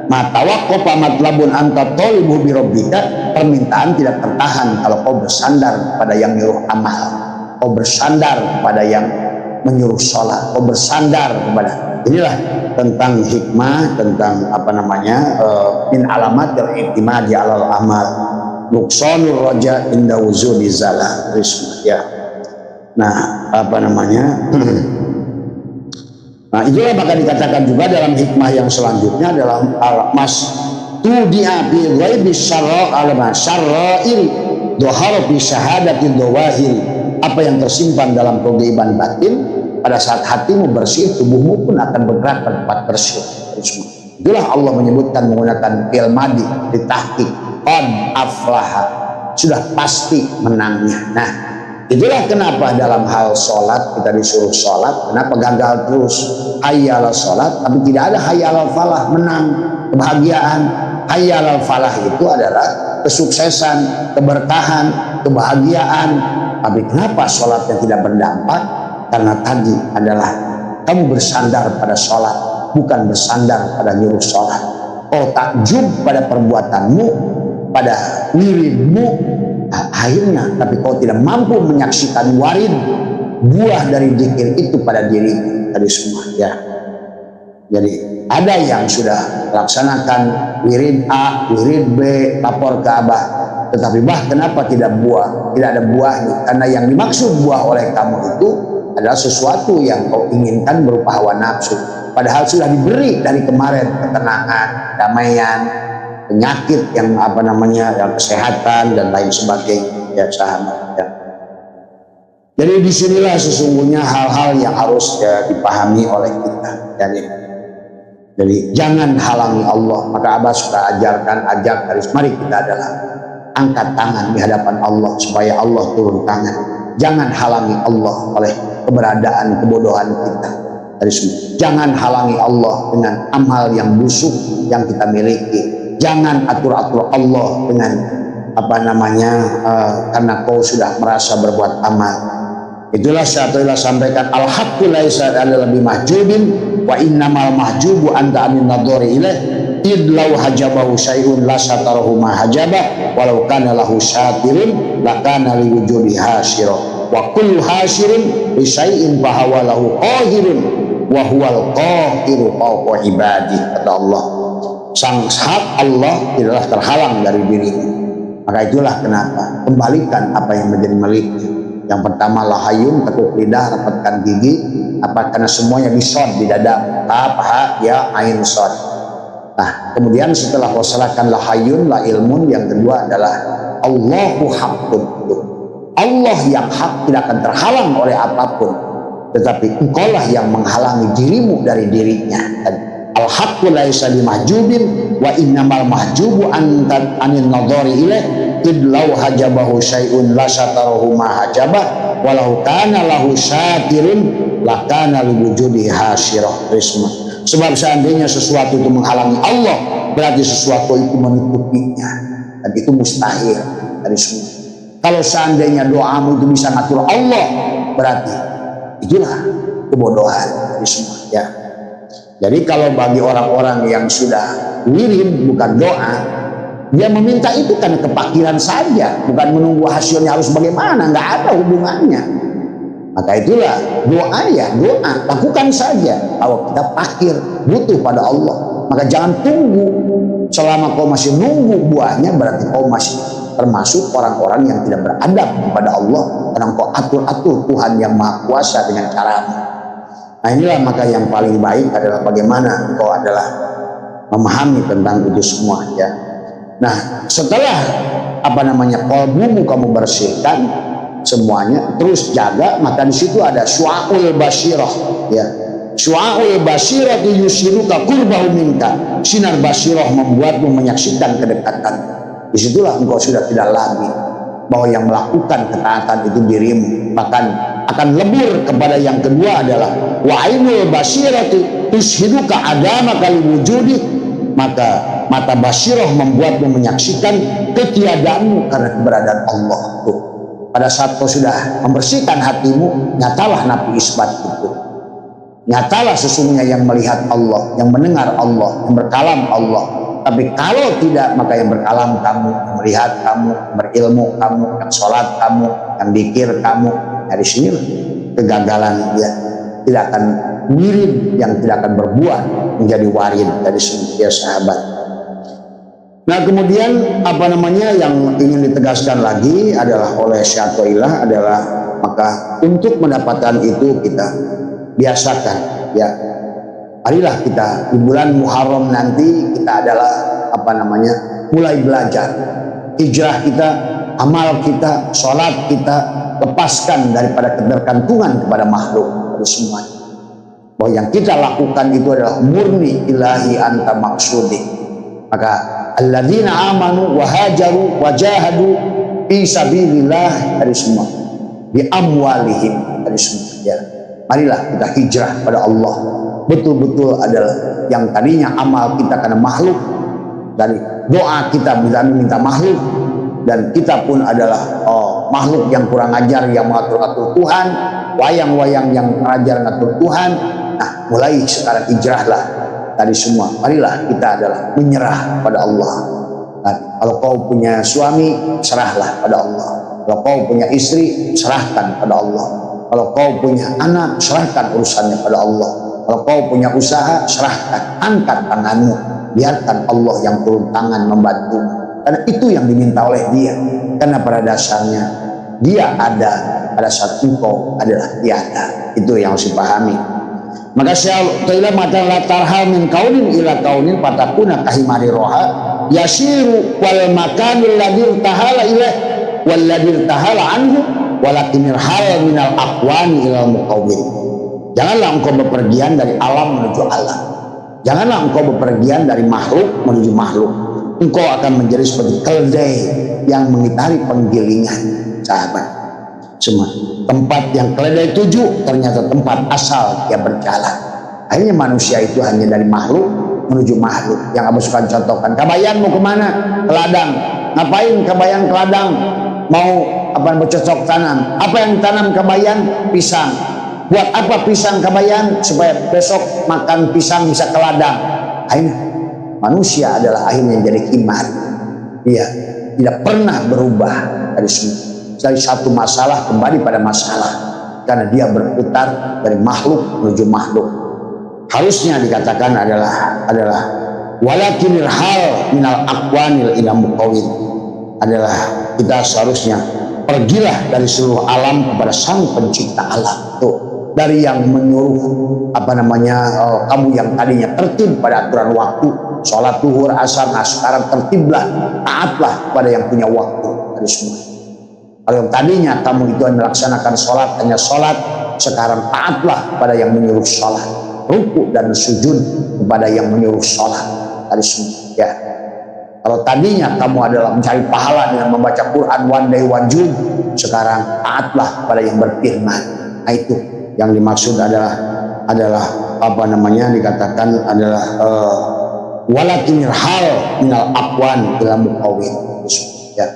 matawaqqafa matlabun anta talibu bi rabbika. Permintaan tidak tertahan kalau kau bersandar pada yang nyuruh amal, kau bersandar pada yang menyuruh sholat, kau bersandar kepada. Inilah tentang hikmah, tentang min alamat al-i'timadi alal amal, nuqsanur raja inda wuzudi zala ya. Nah nah itulah maka dikatakan juga dalam hikmah yang selanjutnya dalam al-mas tudi'a bi ghaibi syarra alama syarra'il dhahara bi syahadatil dawahir. Apa yang tersimpan dalam kegaiban batin, pada saat hatimu bersih, tubuhmu pun akan bergerak ke tempat bersih. Itulah Allah menyebutkan menggunakan fi'il madi di tahqiq, qad aflaha, sudah pasti menangnya. Nah itulah kenapa dalam hal sholat kita disuruh sholat, kenapa gagal terus hayya alal sholat tapi tidak ada hayya alal falah, menang, kebahagiaan. Hayya alal falah itu adalah kesuksesan, keberkahan, kebahagiaan. Tapi kenapa sholatnya tidak berdampak? Karena tadi adalah kamu bersandar pada sholat, bukan bersandar pada nyuruh sholat. Kau takjub pada perbuatanmu, pada wiridmu, akhirnya tapi kau tidak mampu menyaksikan warid, buah dari zikir itu pada diri tadi semua ya. Jadi ada yang sudah laksanakan wirid A, wirid B, lapor ke Abah, tetapi bah kenapa tidak ada buahnya? Karena yang dimaksud buah oleh kamu itu adalah sesuatu yang kau inginkan berupa hawa nafsu, padahal sudah diberi dari kemarin ketenangan, damaian, penyakit yang yang kesehatan dan lain sebagainya ya sahabat ya. Jadi disinilah sesungguhnya hal-hal yang harus dipahami oleh kita. Jadi jangan halangi Allah. Maka Abah suka ajak garis mari kita adalah angkat tangan di hadapan Allah supaya Allah turun tangan. Jangan halangi Allah oleh keberadaan kebodohan kita. Jangan halangi Allah dengan amal yang busuk yang kita miliki. Jangan atur-atur Allah dengan karena kau sudah merasa berbuat amal. Itulah saya sampaikan al-haqqu laisa ala lebih mahjubin wa innamal mahjubu anta amin nadhari ilaih id law hajabahu syai'un la satarahu ma hajaba walau kana lahu syatirun lakana li wujudi hasyira wa kullu hasyirin bi syai'in fa huwa lahu qahirun wa huwal qahiru fawqa ibadihi. Kata Allah, sang hak Allah tidaklah terhalang dari dirinya. Maka itulah kenapa kembalikan apa yang menjadi miliknya. Yang pertama lahayun, tekuk lidah, rapatkan gigi, karena semuanya disod di dada, ha, ya, ain sod. Nah kemudian setelah kau serahkan lahayun, la ilmun, yang kedua adalah Allahu haqqun. Allah yang hak tidak akan terhalang oleh apapun, tetapi engkaulah yang menghalangi dirimu dari dirinya. Al-haqqu laisa bimahjubin wa innamal mahjubu anin nadhari ilaih idlau hajabahu syai'un la satarahu ma hajabah walau kana lahu syatirun lakana liwujudi hasyirah. Sebab seandainya sesuatu itu menghalangi Allah, berarti sesuatu itu menutupinya, dan itu mustahil dari semua. Kalau seandainya doamu itu bisa ngatur Allah, berarti itulah kebodohan dari semua ya. Jadi kalau bagi orang-orang yang sudah wirid bukan doa, dia meminta itu kan kepakiran saja, bukan menunggu hasilnya harus bagaimana, nggak ada hubungannya. Maka itulah doa ya doa, lakukan saja. Kalau kita fakir butuh pada Allah, maka jangan tunggu. Selama kau masih nunggu buahnya, berarti kau masih termasuk orang-orang yang tidak beradab kepada Allah, karena engkau atur-atur Tuhan yang maha kuasa dengan caramu. Nah inilah maka yang paling baik adalah bagaimana engkau adalah memahami tentang itu semua ya. Nah setelah qalbumu kamu bersihkan semuanya, terus jaga, maka di situ ada syu'aul basyirah ya. Syu'aul basyirah yusiruka qurbahu minka, sinar basyirah membuatmu menyaksikan kedekatan. Disitulah engkau sudah tidak lagi bahwa yang melakukan ketaatan itu dirimu, bahkan akan lebur kepada yang kedua adalah wa ainul basyirati tushiduka adama kali wujudi, maka mata basyirah membuatmu menyaksikan ketiadaanmu karena keberadaan Allah. Tuh, pada saat kau sudah membersihkan hatimu, nyatalah nafi isbat itu, nyatalah sesungguhnya yang melihat Allah, yang mendengar Allah, yang berkalam Allah. Tapi kalau tidak, maka yang berkalam kamu, yang melihat kamu, yang berilmu kamu, yang sholat kamu, yang dzikir kamu. Dari sini kegagalan ya, tidak akan mirip, yang tidak akan berbuah menjadi warid dari sini ya sahabat. Nah kemudian yang ingin ditegaskan lagi adalah oleh Syaikhullah adalah maka untuk mendapatkan itu kita biasakan ya. Marilah kita di bulan Muharram nanti kita adalah mulai belajar hijrah kita, amal kita, sholat kita, lepaskan daripada ketergantungan kepada makhluk dari semuanya. Bahwa yang kita lakukan itu adalah murni ilahi anta maksudi. Maka alladzina amanu wa hajaru wa jahadu fi sabilillah dari semua, bi amwalihim dari semua ya. Marilah kita hijrah pada Allah, betul-betul adalah yang tadinya amal kita karena makhluk, dari doa kita minta makhluk, dan kita pun adalah makhluk yang kurang ajar yang mengatur-atur Tuhan, wayang-wayang yang mengajar mengatur Tuhan. Nah mulai sekarang hijrahlah tadi semua. Marilah kita adalah menyerah pada Allah. Nah, kalau kau punya suami, serahlah pada Allah. Kalau kau punya istri, serahkan pada Allah. Kalau kau punya anak, serahkan urusannya pada Allah. Kalau kau punya usaha, serahkan, angkat tanganmu, biarkan Allah yang turun tangan membantu. Karena itu yang diminta oleh Dia. Karena pada dasarnya Dia ada pada saat engkau adalah tiada. Itu yang harus dipahami. Maka Syaikhullah mata la tarhal min kaunin ila kaunin patakuna kahimari roha yasiru wal makanul ladzi tahala ilaih wal ladzi tahala anhu walakinir hal minal aqwani ilal muqawwin. Janganlah engkau bepergian dari alam menuju alam. Janganlah engkau bepergian dari makhluk menuju makhluk. Engkau akan menjadi seperti keledai yang mengitari penggilingan sahabat. Semua tempat yang keledai tuju ternyata tempat asal dia berjalan. Akhirnya manusia itu hanya dari makhluk menuju makhluk. Yang Abah suka contohkan, kabayan mau kemana? Ke ladang. Ngapain kabayan ke ladang? Mau bercocok tanam. Apa yang ditanam kabayan? Pisang. Buat apa pisang kabayan? Supaya besok makan pisang bisa ke ladang. Akhirnya manusia adalah akhirnya jadi iman. Dia tidak pernah berubah dari satu masalah kembali pada masalah, karena dia berputar dari makhluk menuju makhluk. Harusnya dikatakan adalah walakinil hal minal aqwanil ila muqawwin, adalah kita seharusnya pergilah dari seluruh alam kepada sang pencipta alam. Tuh, dari yang menyuruh kamu yang tadinya tertib pada aturan waktu sholat zuhur asar, nah sekarang tertiblah, taatlah pada yang punya waktu dari semua. Kalau yang tadinya kamu itu melaksanakan sholat hanya sholat, sekarang taatlah pada yang menyuruh sholat, ruku dan sujud kepada yang menyuruh sholat dari semua ya. Kalau tadinya kamu adalah mencari pahala dengan membaca Quran one day one juz, sekarang taatlah pada yang berfirman. Nah itu yang dimaksud adalah dikatakan adalah walakinil hal minal aqwan ila muqawwin ya.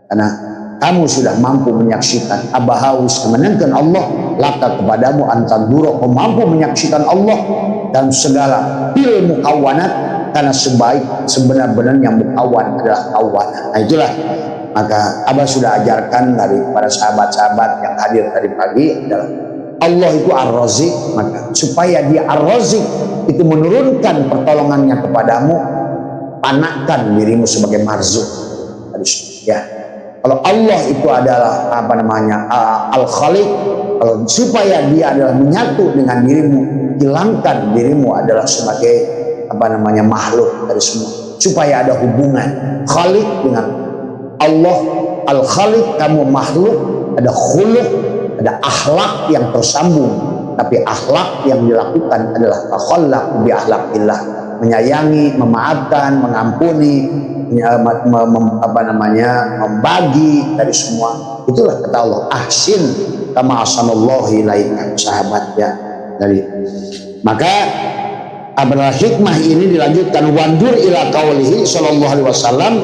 Karena kamu sudah mampu menyaksikan abahaus kemenangkan Allah, laka kepadamu antanduro, kau mampu menyaksikan Allah dan segala bil mukawanat, karena sebenar-benarnya mukawan adalah kawanat. Nah itulah maka Abah sudah ajarkan dari para sahabat-sahabat yang hadir tadi pagi adalah Allah itu Ar-Razik, maka supaya dia Ar-Razik itu menurunkan pertolongannya kepadamu, panakkan dirimu sebagai marzuk. ya. Kalau Allah itu adalah Al-Khaliq, kalau supaya dia adalah menyatu dengan dirimu, hilangkan dirimu adalah sebagai makhluk dari semua, supaya ada hubungan Khaliq dengan Allah. Al-Khaliq, kamu makhluk, ada khuluq, ada akhlak yang tersambung, tapi akhlak yang dilakukan adalah takhallaq bi akhlaqillah, menyayangi, memaafkan, mengampuni, membagi dari semua. Itulah kata Allah, ahsin kama ahsanallahu ilaika, sahabat ya. Dari maka hikmah ini dilanjutkan, wandur ila qaulihi sallallahu alaihi wasallam,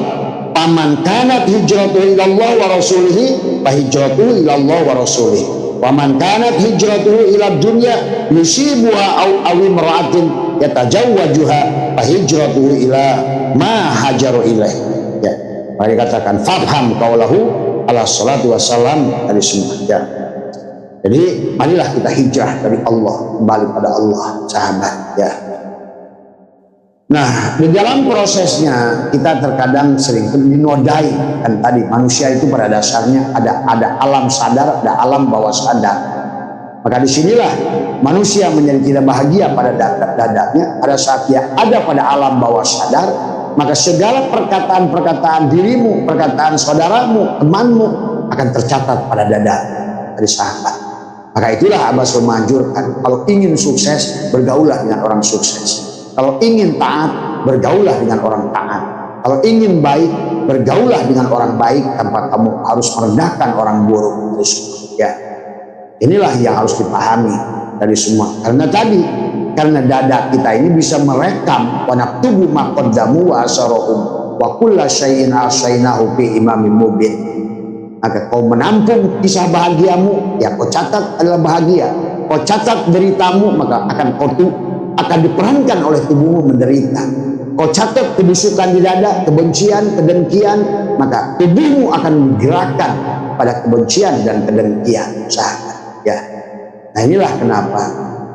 paman kanat hijratuhu ila Allah wa rasulihi fa hijratuhu ila Allah wa rasulihi, wa man kanat hijratuhu ila dunya yusibuha aw imra'atin yatajawwajuha fa hijratuhu ila ma hajaru ilaih. Ya, maka dikatakan fafham qaulahu ala salatu wassalam dari semua ya. Jadi marilah kita hijrah dari Allah kembali pada Allah, sahabat ya. Nah, di dalam prosesnya kita terkadang sering dinodai, kan tadi manusia itu pada dasarnya ada alam sadar, ada alam bawah sadar. Maka disinilah manusia menjadi tidak bahagia pada dadanya. Pada saat dia ada pada alam bawah sadar, maka segala perkataan-perkataan dirimu, perkataan saudaramu, temanmu akan tercatat pada dada dari sahabat. Maka itulah Abbas memanjurkan, kalau ingin sukses, bergaulah dengan orang sukses. Kalau ingin taat, bergaulah dengan orang taat. Kalau ingin baik, bergaulah dengan orang baik tanpa kamu harus merendahkan orang buruk. Ya, inilah yang harus dipahami dari semua. Karena dada kita ini bisa merekam wa naktubu ma qaddamu wa asarahum wa kullu syai'in ahsaynahu fi imamin mubin. Maka kau menampung kisah bahagiamu, ya kau catat adalah bahagia. Kau catat deritamu, maka akan diperankan oleh tubuhmu menderita. Kau catat kebusukan di dada, kebencian, kedengkian, maka tubuhmu akan digerakkan pada kebencian dan kedengkian, sahabat ya. Nah, inilah kenapa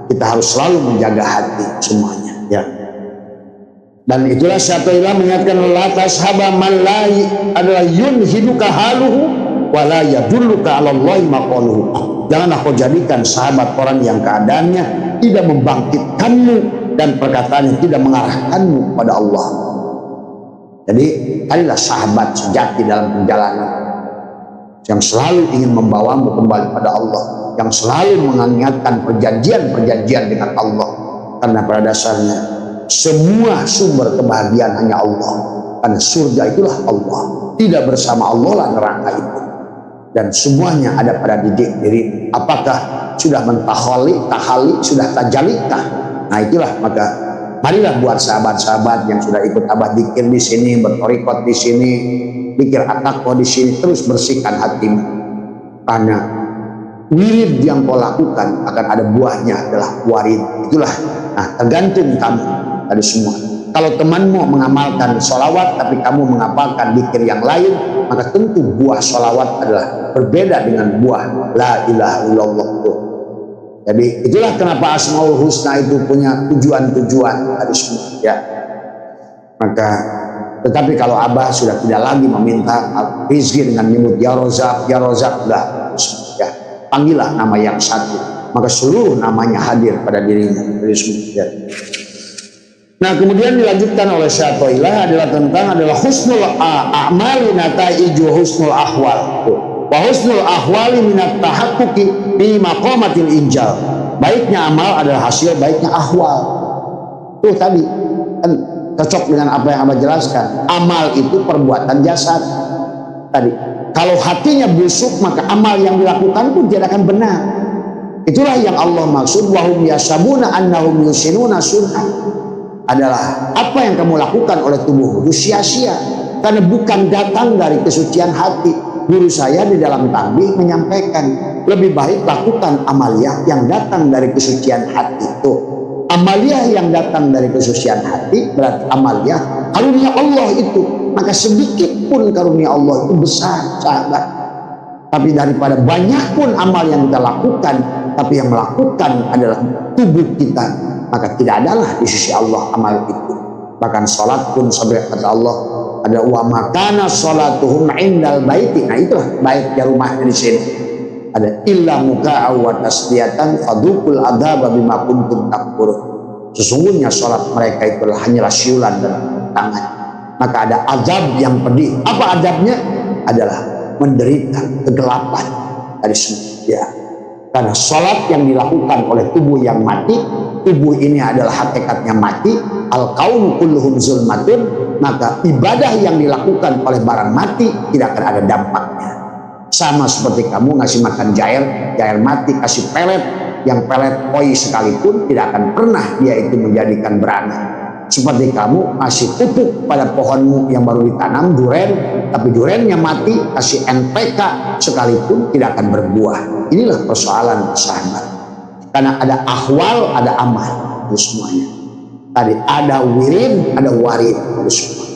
kita harus selalu menjaga hati semuanya ya. Dan itulah Syaikhullah menyatakan, la tashaba man la adalah yunhiduka haluhu wa la yadulluka 'ala Allahi maqaluhu. Janganlah kau jadikan sahabat orang yang keadaannya tidak membangkitkanmu dan perkataannya tidak mengarahkanmu pada Allah. Jadi adalah sahabat sejati dalam perjalanan yang selalu ingin membawamu kembali pada Allah, yang selalu mengingatkan perjanjian-perjanjian dengan Allah. Karena pada dasarnya semua sumber kebahagiaan hanya Allah, karena surga itulah Allah, tidak bersama Allah lah neraka itu. Dan semuanya ada pada diri. Apakah sudah mentahali, sudah tajalikah? Nah itulah, maka marilah buat sahabat-sahabat yang sudah ikut abah dzikir di sini, bertorikot di sini, dzikir at-taqwa di sini, terus bersihkan hatimu. Karena wirid yang kau lakukan akan ada buahnya, adalah warid. Itulah, nah tergantung kamu dari semua. Kalau temanmu mengamalkan sholawat tapi kamu mengamalkan dzikir yang lain, maka tentu buah sholawat adalah berbeda dengan buah la ilaha illallah itu. Jadi itulah kenapa Asmaul Husna itu punya tujuan-tujuan tadi semua ya. Maka tetapi kalau Abah sudah tidak lagi meminta rezeki dengan menyebut ya Rozak dah ya, panggillah nama yang satu, maka seluruh namanya hadir pada dirimu dari semua ya. Nah, kemudian dilanjutkan oleh Syaikhullah adalah husnul a'mali nataiju husnul ahwal. Wa husnul ahwali minat tahaqquqi fi maqamatil injal. Baiknya amal adalah hasil baiknya ahwal. Tuh tadi kan cocok dengan apa yang Abah jelaskan. Amal itu perbuatan jasad. Tadi kalau hatinya busuk, maka amal yang dilakukan pun tidak akan benar. Itulah yang Allah maksud wahum yasabuna annahum yusinuna sun'ah. Adalah apa yang kamu lakukan oleh tubuhmu itu sia-sia, karena bukan datang dari kesucian hati. Guru saya di dalam tanbih menyampaikan, lebih baik lakukan amaliyah yang datang dari kesucian hati. Itu amaliyah yang datang dari kesucian hati berarti amaliyah karunia Allah itu. Maka sedikit pun karunia Allah itu besar, sahabat. Tapi daripada banyak pun amal yang kita lakukan, tapi yang melakukan adalah tubuh kita, maka tidak adalah di sisi Allah amal itu. Bahkan sholat pun sampai kata Allah, ada wa makana sholatuhum indal baiti. Nah itulah baitnya rumahnya di sini. Ada illa muka'a wa tasdiyatan fadukul adzaba bima kuntum takfurun. Sesungguhnya sholat mereka itulah hanyalah siulan dan tangan. Maka ada azab yang pedih. Apa azabnya? Adalah menderita kegelapan dari semua. Ya. Karena sholat yang dilakukan oleh tubuh yang mati, tubuh ini adalah hakikatnya mati, al-kaunu kulluhum zulmatun, maka ibadah yang dilakukan oleh barang mati tidak akan ada dampaknya. Sama seperti kamu ngasih makan jair mati, kasih pelet, yang pelet koi sekalipun tidak akan pernah dia itu menjadikan beranak. Seperti kamu kasih pupuk pada pohonmu yang baru ditanam, duren, tapi durennya mati, kasih NPK sekalipun tidak akan berbuah. Inilah persoalan sahabat. Karena ada ahwal, ada amal, itu semuanya. Tadi ada wirid, ada warid, itu semua.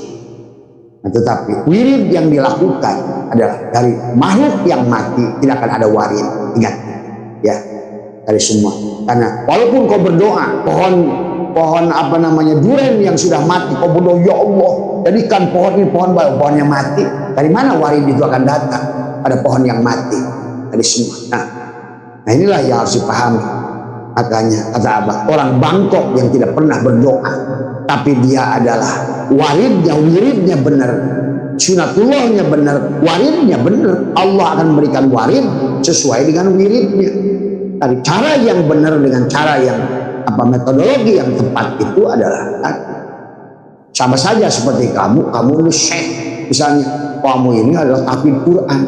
Nah, tetapi wirid yang dilakukan adalah dari makhluk yang mati, tidak akan ada warid. Ingat, ya, dari semua. Karena walaupun kau berdoa, pohon apa namanya duren yang sudah mati, kau berdoa, ya Allah jadikan pohon ini pohon baru, pohonnya mati, dari mana warid itu akan datang pada pohon yang mati dari semua. Nah inilah yang harus dipahami. Makanya kata Abah, orang Bangkok yang tidak pernah berdoa tapi dia adalah wiridnya benar, sunatullahnya benar, waridnya benar, Allah akan memberikan warid sesuai dengan wiridnya. Dari cara yang benar dengan cara yang metodologi yang tepat itu adalah sama saja seperti kamu ini syekh, misalnya kamu ini adalah tahfidz Quran,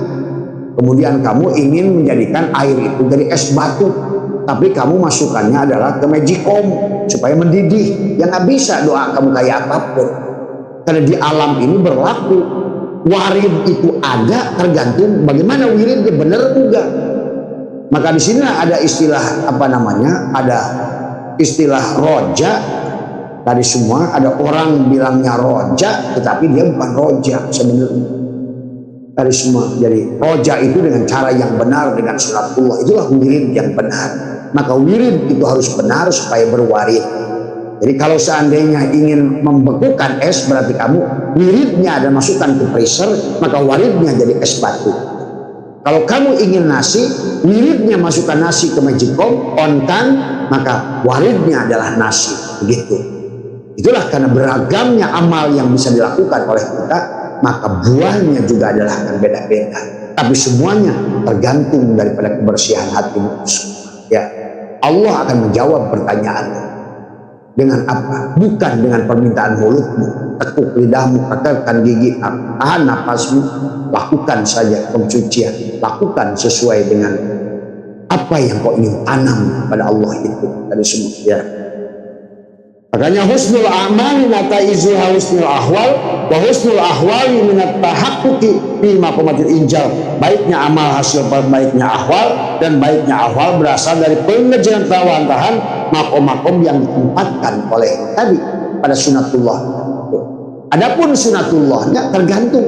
kemudian kamu ingin menjadikan air itu dari es batu, tapi kamu masukannya adalah ke magicom supaya mendidih. Ya nggak bisa doa kamu kayak apapun, karena di alam ini berlaku warid itu ada tergantung bagaimana wiridnya benar enggak. Maka di sini ada istilah ada istilah roja dari semua. Ada orang bilangnya roja tetapi dia bukan roja sebenarnya dari semua. Jadi roja itu dengan cara yang benar, dengan sunatullah, itulah wirid yang benar. Maka wirid itu harus benar supaya berwarid. Jadi kalau seandainya ingin membekukan es, berarti kamu wiridnya ada masukkan ke freezer, maka waridnya jadi es batu. Kalau kamu ingin nasi, wiridnya masukkan nasi ke magicom, onkan, maka waridnya adalah nasi. Begitu. Itulah karena beragamnya amal yang bisa dilakukan oleh kita, maka buahnya juga adalah akan beda-beda. Tapi semuanya tergantung daripada kebersihan hatimu. Ya, Allah akan menjawab pertanyaanmu. Dengan apa? Bukan dengan permintaan mulutmu, tekuk lidahmu, tekan gigi, tahan napasmu, lakukan saja pencucian, lakukan sesuai dengan apa yang kau ingin tanam pada Allah itu tadi semua. Ya. Makanya husnul a'mali nataizuha husnul ahwal, wa husnul ahwali minat tahaqquqi fi maqamatil injal. Baiknya amal hasil baiknya ahwal, dan baiknya ahwal berasal dari pengerjaan tahan makom-makom yang ditempatkan oleh tadi pada sunatullah. Adapun sunatullahnya tergantung.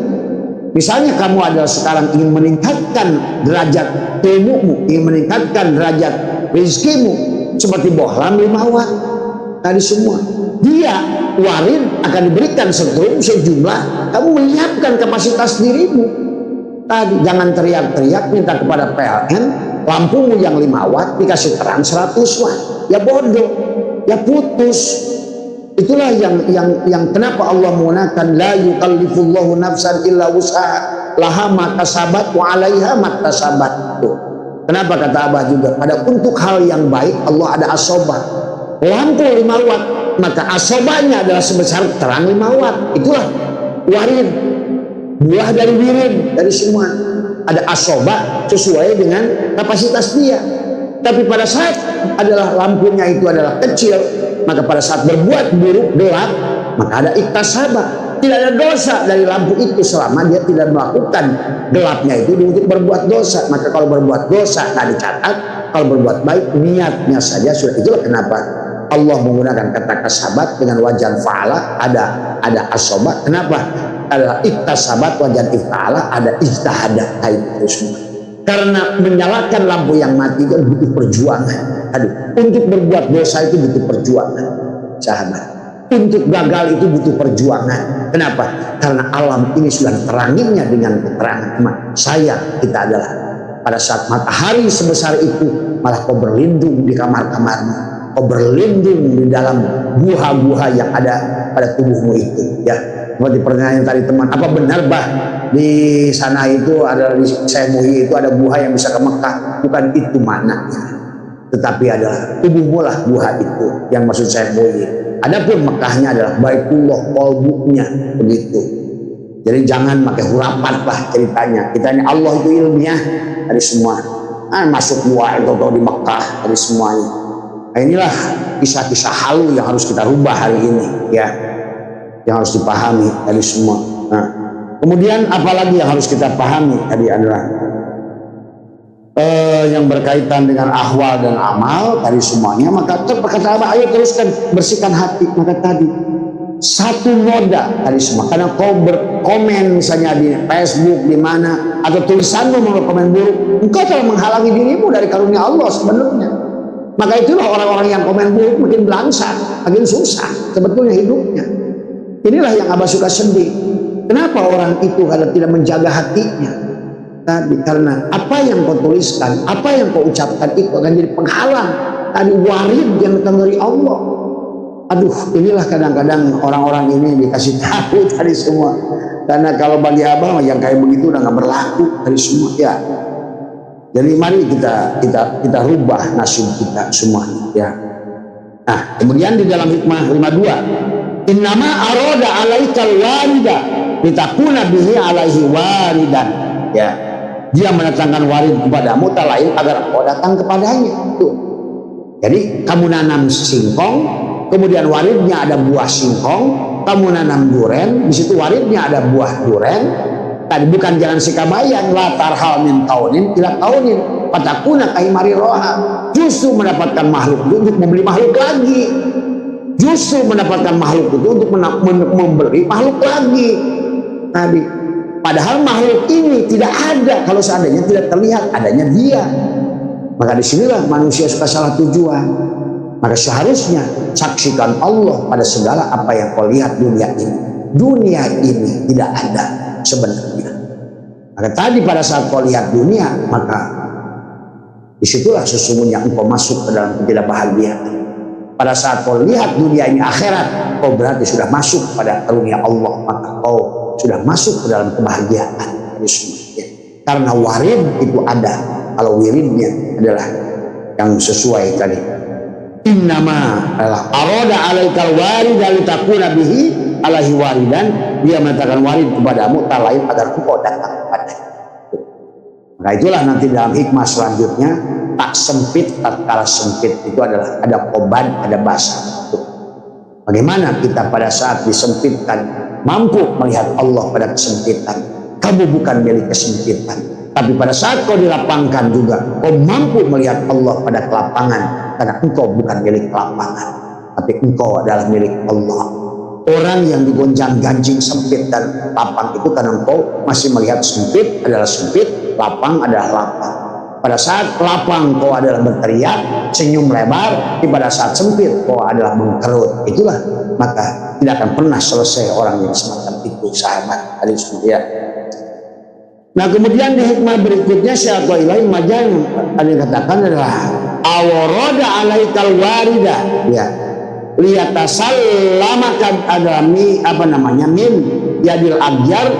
Misalnya kamu adalah sekarang ingin meningkatkan derajat ilmumu, ingin meningkatkan derajat rezekimu seperti bohlam 5 watt tadi semua, dia warid akan diberikan sejumlah. Kamu menyiapkan kapasitas dirimu tadi. Jangan teriak-teriak minta kepada PLN lampumu yang 5 watt dikasih terang 100 watt. Ya bodoh, ya putus. Itulah yang kenapa Allah menggunakan la yukallifullahu nafsan illa wus'aha laha ma kasabat wa 'alaiha ma kasabat. Kenapa kata Abah juga, pada untuk hal yang baik Allah ada asobah. Lampu 5 watt, maka asobahnya adalah sebesar terang 5 watt. Itulah warid, buah dari wirid, dari semua. Ada asobah sesuai dengan kapasitas dia. Tapi pada saat adalah lampunya itu adalah kecil, maka pada saat berbuat buruk gelap, maka ada iktasabah. Tidak ada dosa dari lampu itu selama dia tidak melakukan gelapnya itu untuk berbuat dosa. Maka kalau berbuat dosa tak dicatat, kalau berbuat baik niatnya saja sudah. Itulah kenapa Allah menggunakan kata kasabat dengan wajan fa'ala, ada asobah. Kenapa? Adalah iktasabat, wajan ifta'ala, ada ijtihada. Itu semua. Karena menyalakan lampu yang mati itu butuh perjuangan. Untuk berbuat dosa itu butuh perjuangan, sahabat. Untuk gagal itu butuh perjuangan. Kenapa? Karena alam ini sudah teranginya dengan keterangan. Sayang kita adalah pada saat matahari sebesar itu malah kau berlindung di kamar-kamarmu, kau berlindung di dalam buah-buah yang ada pada tubuhmu itu. Ya, seperti pertanyaan tadi teman, apa benar bah di sana itu ada, di Syekh Muhyi itu ada buah yang bisa ke Mekah? Bukan itu maknanya, tetapi adalah tubuhmu lah buah itu yang maksud Syekh Muhyi. Adapun Mekahnya adalah Baitullah, qalbunya begitu. Jadi jangan pakai hurapat lah ceritanya. Kita ini Allah itu ilmiah dari semua. Masuk gua itu di Mekah dari semuanya. Nah, inilah kisah-kisah halu yang harus kita rubah hari ini, ya, yang harus dipahami dari semua. Nah, kemudian apalagi yang harus kita pahami tadi adalah yang berkaitan dengan ahwal dan amal tadi semuanya. Maka kata Abah, ayo teruskan bersihkan hati. Maka tadi satu noda tadi semua, karena kau berkomen misalnya di Facebook di mana, atau tulisanmu berkomen buruk, engkau telah menghalangi dirimu dari karunia Allah sebenarnya. Maka itulah orang-orang yang komen buruk makin belangsak, makin susah sebetulnya hidupnya. Inilah yang Abah suka sedih. Kenapa orang itu kalau tidak menjaga hatinya? Tadi karena apa yang kau tuliskan, apa yang kau ucapkan itu akan jadi penghalang tadi warid yang datang dari Allah. Aduh, inilah kadang-kadang orang-orang ini dikasih tahu tadi semua. Karena kalau bagi Abah yang kayak begitu udah nggak berlaku tadi semua, ya. Jadi mari kita rubah nasib kita semuanya, ya. Nah, kemudian di dalam hikmah 52, innama aroda alaikal warida litakuna bihi alaihi waridan, ya. Dia mendatangkan warid kepadamu tak lain agar kau datang kepadanya. Tuh. Jadi kamu nanam singkong, kemudian waridnya ada buah singkong. Kamu nanam duren, di situ waridnya ada buah duren. Tadi bukan jalan sikabayan, la tarhal min taunin ila taunin patakuna kaimari roha. Justru mendapatkan makhluk itu untuk membeli makhluk lagi. Justru mendapatkan makhluk itu untuk membeli makhluk lagi. Tadi padahal makhluk ini tidak ada kalau seandainya tidak terlihat adanya dia. Maka disinilah manusia suka salah tujuan. Maka seharusnya saksikan Allah pada segala apa yang kau lihat dunia ini. Dunia ini tidak ada sebenarnya. Maka tadi pada saat kau lihat dunia, maka disitulah sesungguhnya engkau masuk ke dalam ketidakbahagiaan. Pada saat kau lihat dunia ini akhirat, kau berarti sudah masuk pada karunia Allah. Maka kau sudah masuk ke dalam kebahagiaan. Karena warid itu ada. Kalau wiridnya adalah yang sesuai tadi. Innama adalah aroda alaikal warid litakuna bihi alaihi waridan. Dia mengatakan warid kepadamu tak lain agar engkau datang kepadanya. Maka itulah nanti dalam hikmah selanjutnya, tak sempit tatkala sempit itu adalah ada obat, ada basa. Bagaimana kita pada saat disempitkan mampu melihat Allah pada kesempitan. Kamu bukan milik kesempitan, tapi pada saat kau dilapangkan juga kau mampu melihat Allah pada kelapangan, karena engkau bukan milik kelapangan, tapi engkau adalah milik Allah. Orang yang digonjang-ganjing sempit dan lapang itu karena engkau masih melihat sempit adalah sempit, lapang adalah lapang. Pada saat lapang kau adalah berteriak, senyum lebar, tapi pada saat sempit kau adalah mengkerut. Itulah, maka tidak akan pernah selesai orang yang semacam itu, sahabat. Ya. Nah, kemudian di hikmah berikutnya syaikhul ilahi majang ada yang katakan adalah awroda alaikal warida, ya. Liyatasallamakan adami min yadil abyar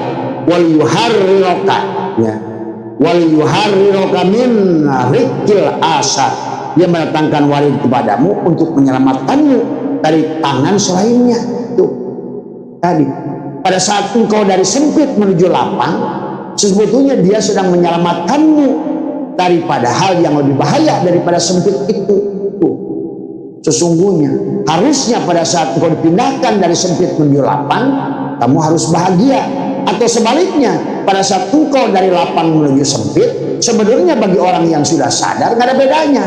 wal yuharriroka, ya. Wal yuharriroka min rikil asar. Dia mendatangkan warid kepadamu untuk menyelamatkanmu dari tangan selainnya. Tuh. Tadi pada saat engkau dari sempit menuju lapang, sebetulnya dia sedang menyelamatkanmu daripada hal yang lebih bahaya daripada sempit itu. Tuh. Sesungguhnya harusnya pada saat engkau dipindahkan dari sempit menuju lapang, kamu harus bahagia. Atau sebaliknya, pada saat engkau dari lapang menuju sempit, sebenarnya bagi orang yang sudah sadar gak ada bedanya.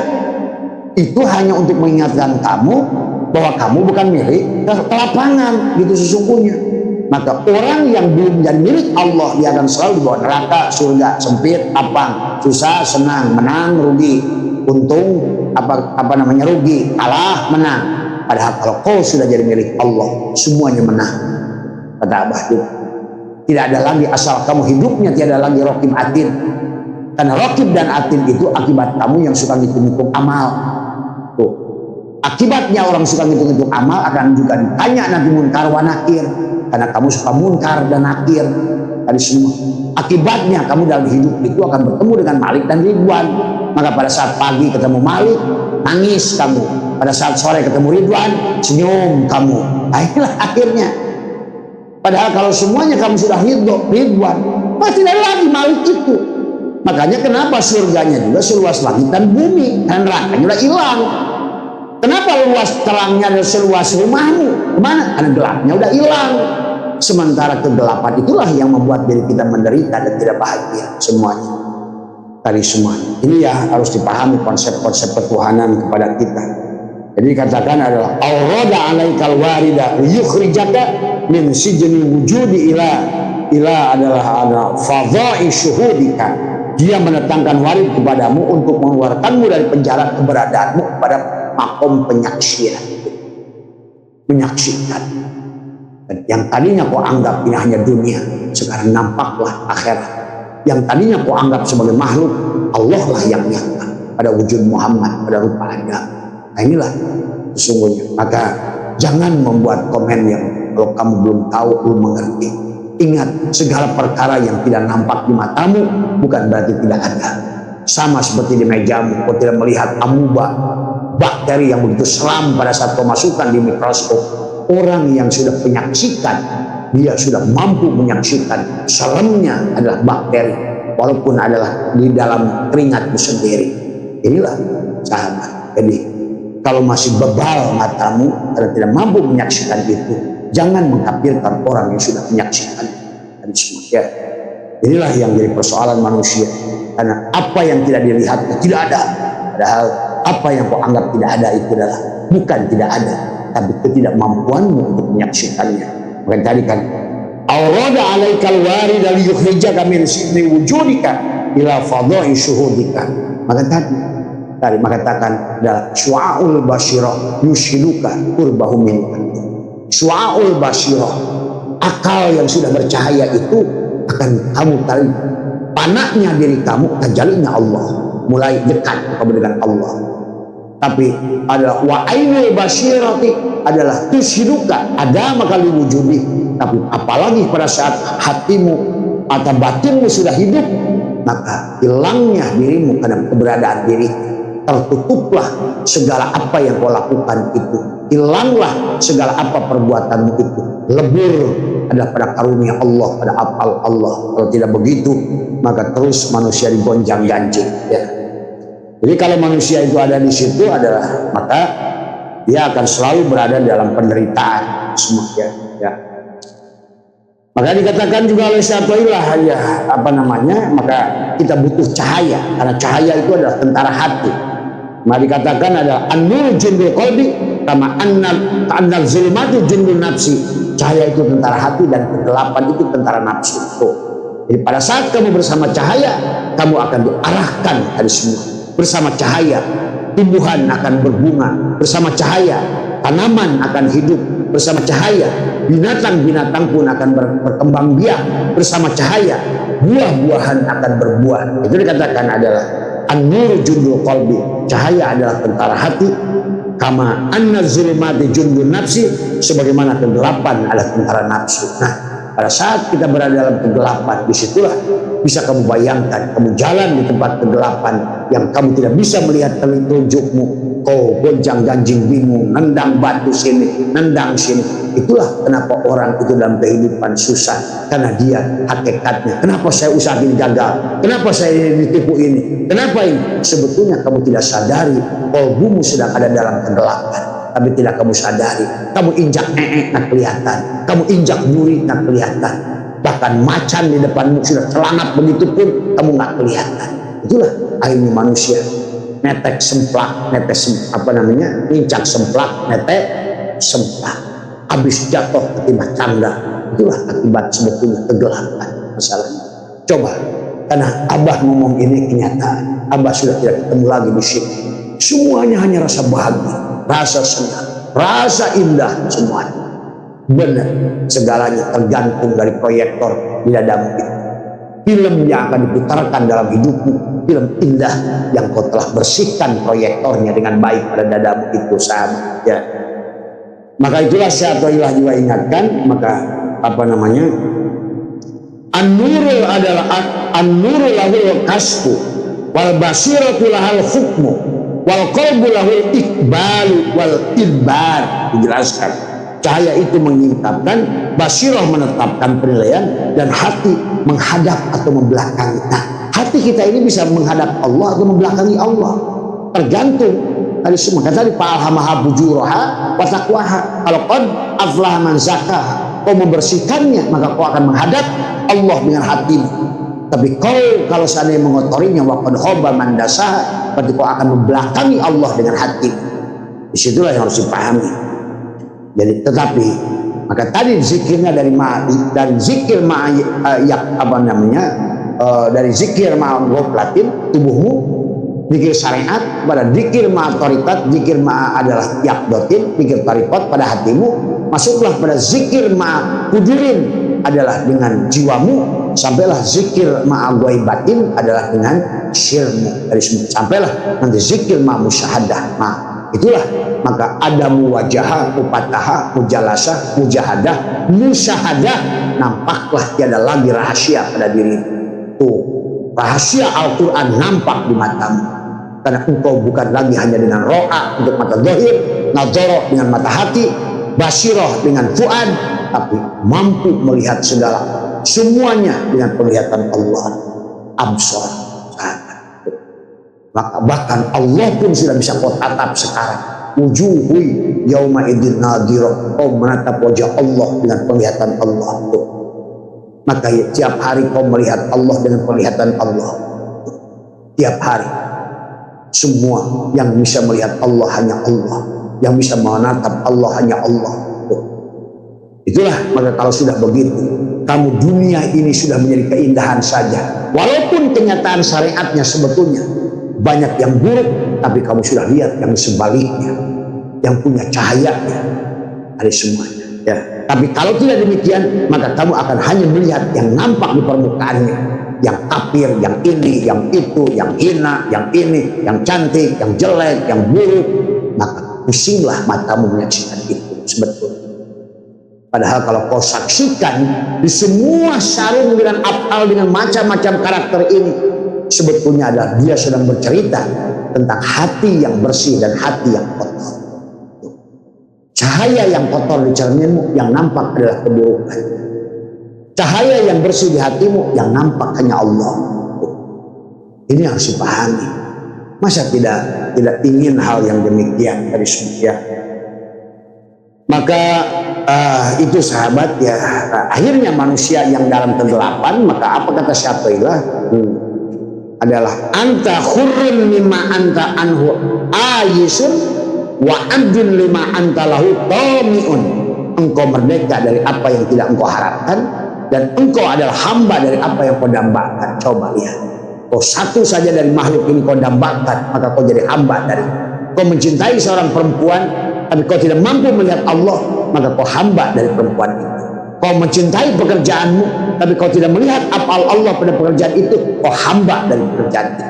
Itu hanya untuk mengingatkan kamu bahwa kamu bukan milik kelapangan, gitu sesungguhnya. Maka orang yang belum jadi milik Allah, dia akan selalu dibawa neraka, surga, sempit, lapang, susah, senang, menang, rugi, untung, rugi, kalah, menang. Padahal kalau kau sudah jadi milik Allah, semuanya menang. Kata Abah juga, tidak ada lagi asal kamu hidupnya, tiada lagi raqib atid. Karena raqib dan atid itu akibat kamu yang suka ngitung-ngitung amal. Tuh, akibatnya orang suka ngitung-ngitung amal akan juga ditanya nanti munkar wa nakir, karena kamu suka munkar dan nakir tadi semua. Akibatnya kamu dalam hidup itu akan bertemu dengan Malik dan Ridwan. Maka pada saat pagi ketemu Malik, nangis kamu. Pada saat sore ketemu Ridwan, senyum kamu. Nah, inilah akhirnya. Padahal kalau semuanya kamu sudah Ridwan, pasti tidak ada lagi Malik itu. Makanya kenapa surganya juga seluas langit dan bumi, dan nerakanya udah hilang. Kenapa luas terangnya dan seluas rumahmu? Kemana? Karena gelapnya udah hilang. Sementara kegelapan itulah yang membuat diri kita menderita dan tidak bahagia semuanya. Tadi semuanya. Ini ya harus dipahami konsep-konsep ketuhanan kepada kita. Jadi dikatakan adalah aurada alaikal warida yukhrijaka min sijni wujudi ila adalah ada fadha'i syuhudika. Dia mendatangkan warid kepadamu untuk mengeluarkanmu dari penjara keberadaanmu pada makom penyaksian. Menyaksikan. Dan yang tadinya kau anggap ini hanya dunia, sekarang nampaklah akhirat. Yang tadinya kau anggap sebagai makhluk, Allah lah yang nyata pada wujud Muhammad, pada rupa Adam. Nah inilah sesungguhnya. Maka jangan membuat komen yang kalau kamu belum tahu, belum mengerti. Ingat, segala perkara yang tidak nampak di matamu bukan berarti tidak ada. Sama seperti di mejamu, kau tidak melihat amuba, bakteri yang begitu seram pada saat kau masukkan di mikroskop. Orang yang sudah menyaksikan, dia sudah mampu menyaksikan seremnya adalah bakteri, walaupun adalah di dalam keringatmu sendiri. Inilah sahabat. Jadi kalau masih bebal matamu karena tidak mampu menyaksikan itu, jangan mengkafirkan orang yang sudah menyaksikan. Dan semuanya inilah yang jadi persoalan manusia. Karena apa yang tidak dilihat tidak ada, padahal apa yang kau anggap tidak ada itu adalah bukan tidak ada, tapi ketidakmampuanmu untuk menyaksikannya. Maka tadi kan aurada alaikal warida liyukhrijaka min sijni wujudika ila fadha'i syuhudika. Maka tadi mengatakan adalah syu'aul basyirah yushiluka qurbahu minka. Syu'aul basyirah, akal yang sudah bercahaya itu akan kamu tarik panahnya diri kamu, tajalinya Allah, mulai dekat kamu dengan Allah. Tapi adalah wa ainul basyirati adalah tushiduka ada makali wujudi. Tapi apalagi pada saat hatimu atau batinmu sudah hidup, maka hilangnya dirimu karena keberadaan diri. Tertutuplah segala apa yang kau lakukan itu, hilanglah segala apa perbuatanmu itu. Lebur adalah pada karunia Allah, pada afal Allah. Kalau tidak begitu, maka terus manusia digonjang-ganjing ya. Jadi kalau manusia itu ada di situ adalah, maka dia akan selalu berada dalam penderitaan semua ya. Maka dikatakan juga oleh Syaikhullah ya, maka kita butuh cahaya, karena cahaya itu adalah tentara hati. Maka dikatakan adalah an-nur jundul qalbi kama annal zulmatu jundul nafsi. Cahaya itu tentara hati dan kegelapan itu tentara nafsu. Jadi pada saat kamu bersama cahaya, kamu akan diarahkan dari semua. Bersama cahaya, tumbuhan akan berbunga. Bersama cahaya, tanaman akan hidup. Bersama cahaya, binatang-binatang pun akan berkembang biak. Bersama cahaya, buah-buahan akan berbuah. Itu dikatakan adalah an-nur jundul qalbi. Cahaya adalah tentara hati. Kama anna zulmati jundul nafsi, sebagaimana kegelapan adalah tentara nafsu. Nah, pada saat kita berada dalam kegelapan, disitulah bisa kamu bayangkan, kamu jalan di tempat kegelapan yang kamu tidak bisa melihat telunjukmu, kau gonjang-ganjing bingung, nendang batu sini, nendang sini. Itulah kenapa orang itu dalam kehidupan susah, karena dia hakikatnya, kenapa saya usaha ini gagal, kenapa saya ditipu ini, kenapa ini? Sebetulnya kamu tidak sadari kalbumu sedang ada dalam kegelapan, tapi tidak kamu sadari. Kamu injak nak kelihatan, kamu injak duri nak kelihatan, bahkan macan di depanmu sudah celanap begitu pun kamu nggak kelihatan. Itulah akhirnya manusia netek semplak, nincak semplak, netek semplak, habis jatuh ketimah canda. Itulah akibat sebetulnya kegelapan masalahnya. Coba, karena Abah ngomong ini kenyataan, Abah sudah tidak ketemu lagi di sini. Semuanya hanya rasa bahagia, rasa senang. rasa indah semuanya. Benar, segalanya tergantung dari proyektor di dadamu itu. Film yang akan diputarkan dalam hidupmu, film indah yang kau telah bersihkan proyektornya dengan baik pada dadamu itu, sahabat ya. Maka itulah syaitanillah juga ingatkan, maka apa namanya, an-nurul adalah an-nurul lahul kasfu wal basiratu lahal hukmu wal qalbu lahul iqbalu wal idbar. Dijelaskan, cahaya itu mengintipkan, basirah menetapkan penilaian, dan hati menghadap atau membelakangi. Nah, hati kita ini bisa menghadap Allah atau membelakangi Allah, tergantung dari semua. Kata tadi, fa'alhamaha fujuraha wa taqwaha. Kalau qad aflaha man zakkaha, kau membersihkannya, maka kau akan menghadap Allah dengan hatimu. Tapi kau kalau seandainya mengotorinya, wa qad khaba man dasaha, berarti kau akan membelakangi Allah dengan hatimu. Disitulah yang harus dipahami. Jadi tetapi maka tadi zikirnya dari zikir dari zikir ma'goflatin tubuhmu, zikir syariat pada zikir ma'torikat, zikir adalah yakdotin, zikir tarikot pada hatimu, masuklah pada zikir ma'kudirin adalah dengan jiwamu, sampailah zikir ma'agwaibatin adalah dengan syirmu, dari sampailah nanti zikir ma'musyahadah. Itulah, maka ada muwajaha, mupataha, mujalasah, mujahadah, musyahadah, nampaklah tiada lagi rahasia pada diri. Tuh, rahasia Al-Quran nampak di matamu, karena engkau bukan lagi hanya dengan ro'a untuk mata zahir, nadhara dengan mata hati, basirah dengan fuad, tapi mampu melihat segala semuanya dengan penglihatan Allah, absar. Maka bahkan Allah pun sudah bisa kau tatap sekarang. Wujuhui yauma idin nadhirah, kau menatap wajah Allah dengan penglihatan Allah. Maka tiap hari kau melihat Allah dengan penglihatan Allah. Tiap hari. Semua yang bisa melihat Allah hanya Allah, yang bisa menatap Allah hanya Allah. Itulah, maka kalau sudah begitu, kamu dunia ini sudah menjadi keindahan saja. Walaupun kenyataan syariatnya sebetulnya banyak yang buruk, tapi kamu sudah lihat yang sebaliknya, yang punya cahayanya dari semuanya ya. Tapi kalau tidak demikian, maka kamu akan hanya melihat yang nampak di permukaannya, yang kafir, yang ini, yang itu, yang hina, yang ini, yang cantik, yang jelek, yang buruk. Maka pusinglah matamu menyaksikan itu sebetulnya. Padahal kalau kau saksikan di semua sarung dengan afal dengan macam-macam karakter ini, sebetulnya adalah dia sedang bercerita tentang hati yang bersih dan hati yang kotor. Cahaya yang kotor di cerminmu, yang nampak adalah keburukan. Cahaya yang bersih di hatimu, yang nampak hanya Allah. Ini harus dipahami. Masa tidak ingin hal yang demikian dari semua? Maka itu sahabat ya, akhirnya manusia yang dalam kegelapan, maka apa kata Syaitanillah? Adalah anta khurrun lima anta anhu ayisun wa abdun lima anta lahu tami'un. Engkau merdeka dari apa yang tidak engkau harapkan, dan engkau adalah hamba dari apa yang kau dambakan. Coba lihat, kau satu saja dari makhluk ini kau dambakan, maka kau jadi hamba dari. Kau mencintai seorang perempuan, tapi kau tidak mampu melihat Allah, maka kau hamba dari perempuan itu. Kau mencintai pekerjaanmu, tapi kau tidak melihat afal Allah pada pekerjaan itu, kau hamba dari pekerjaan itu.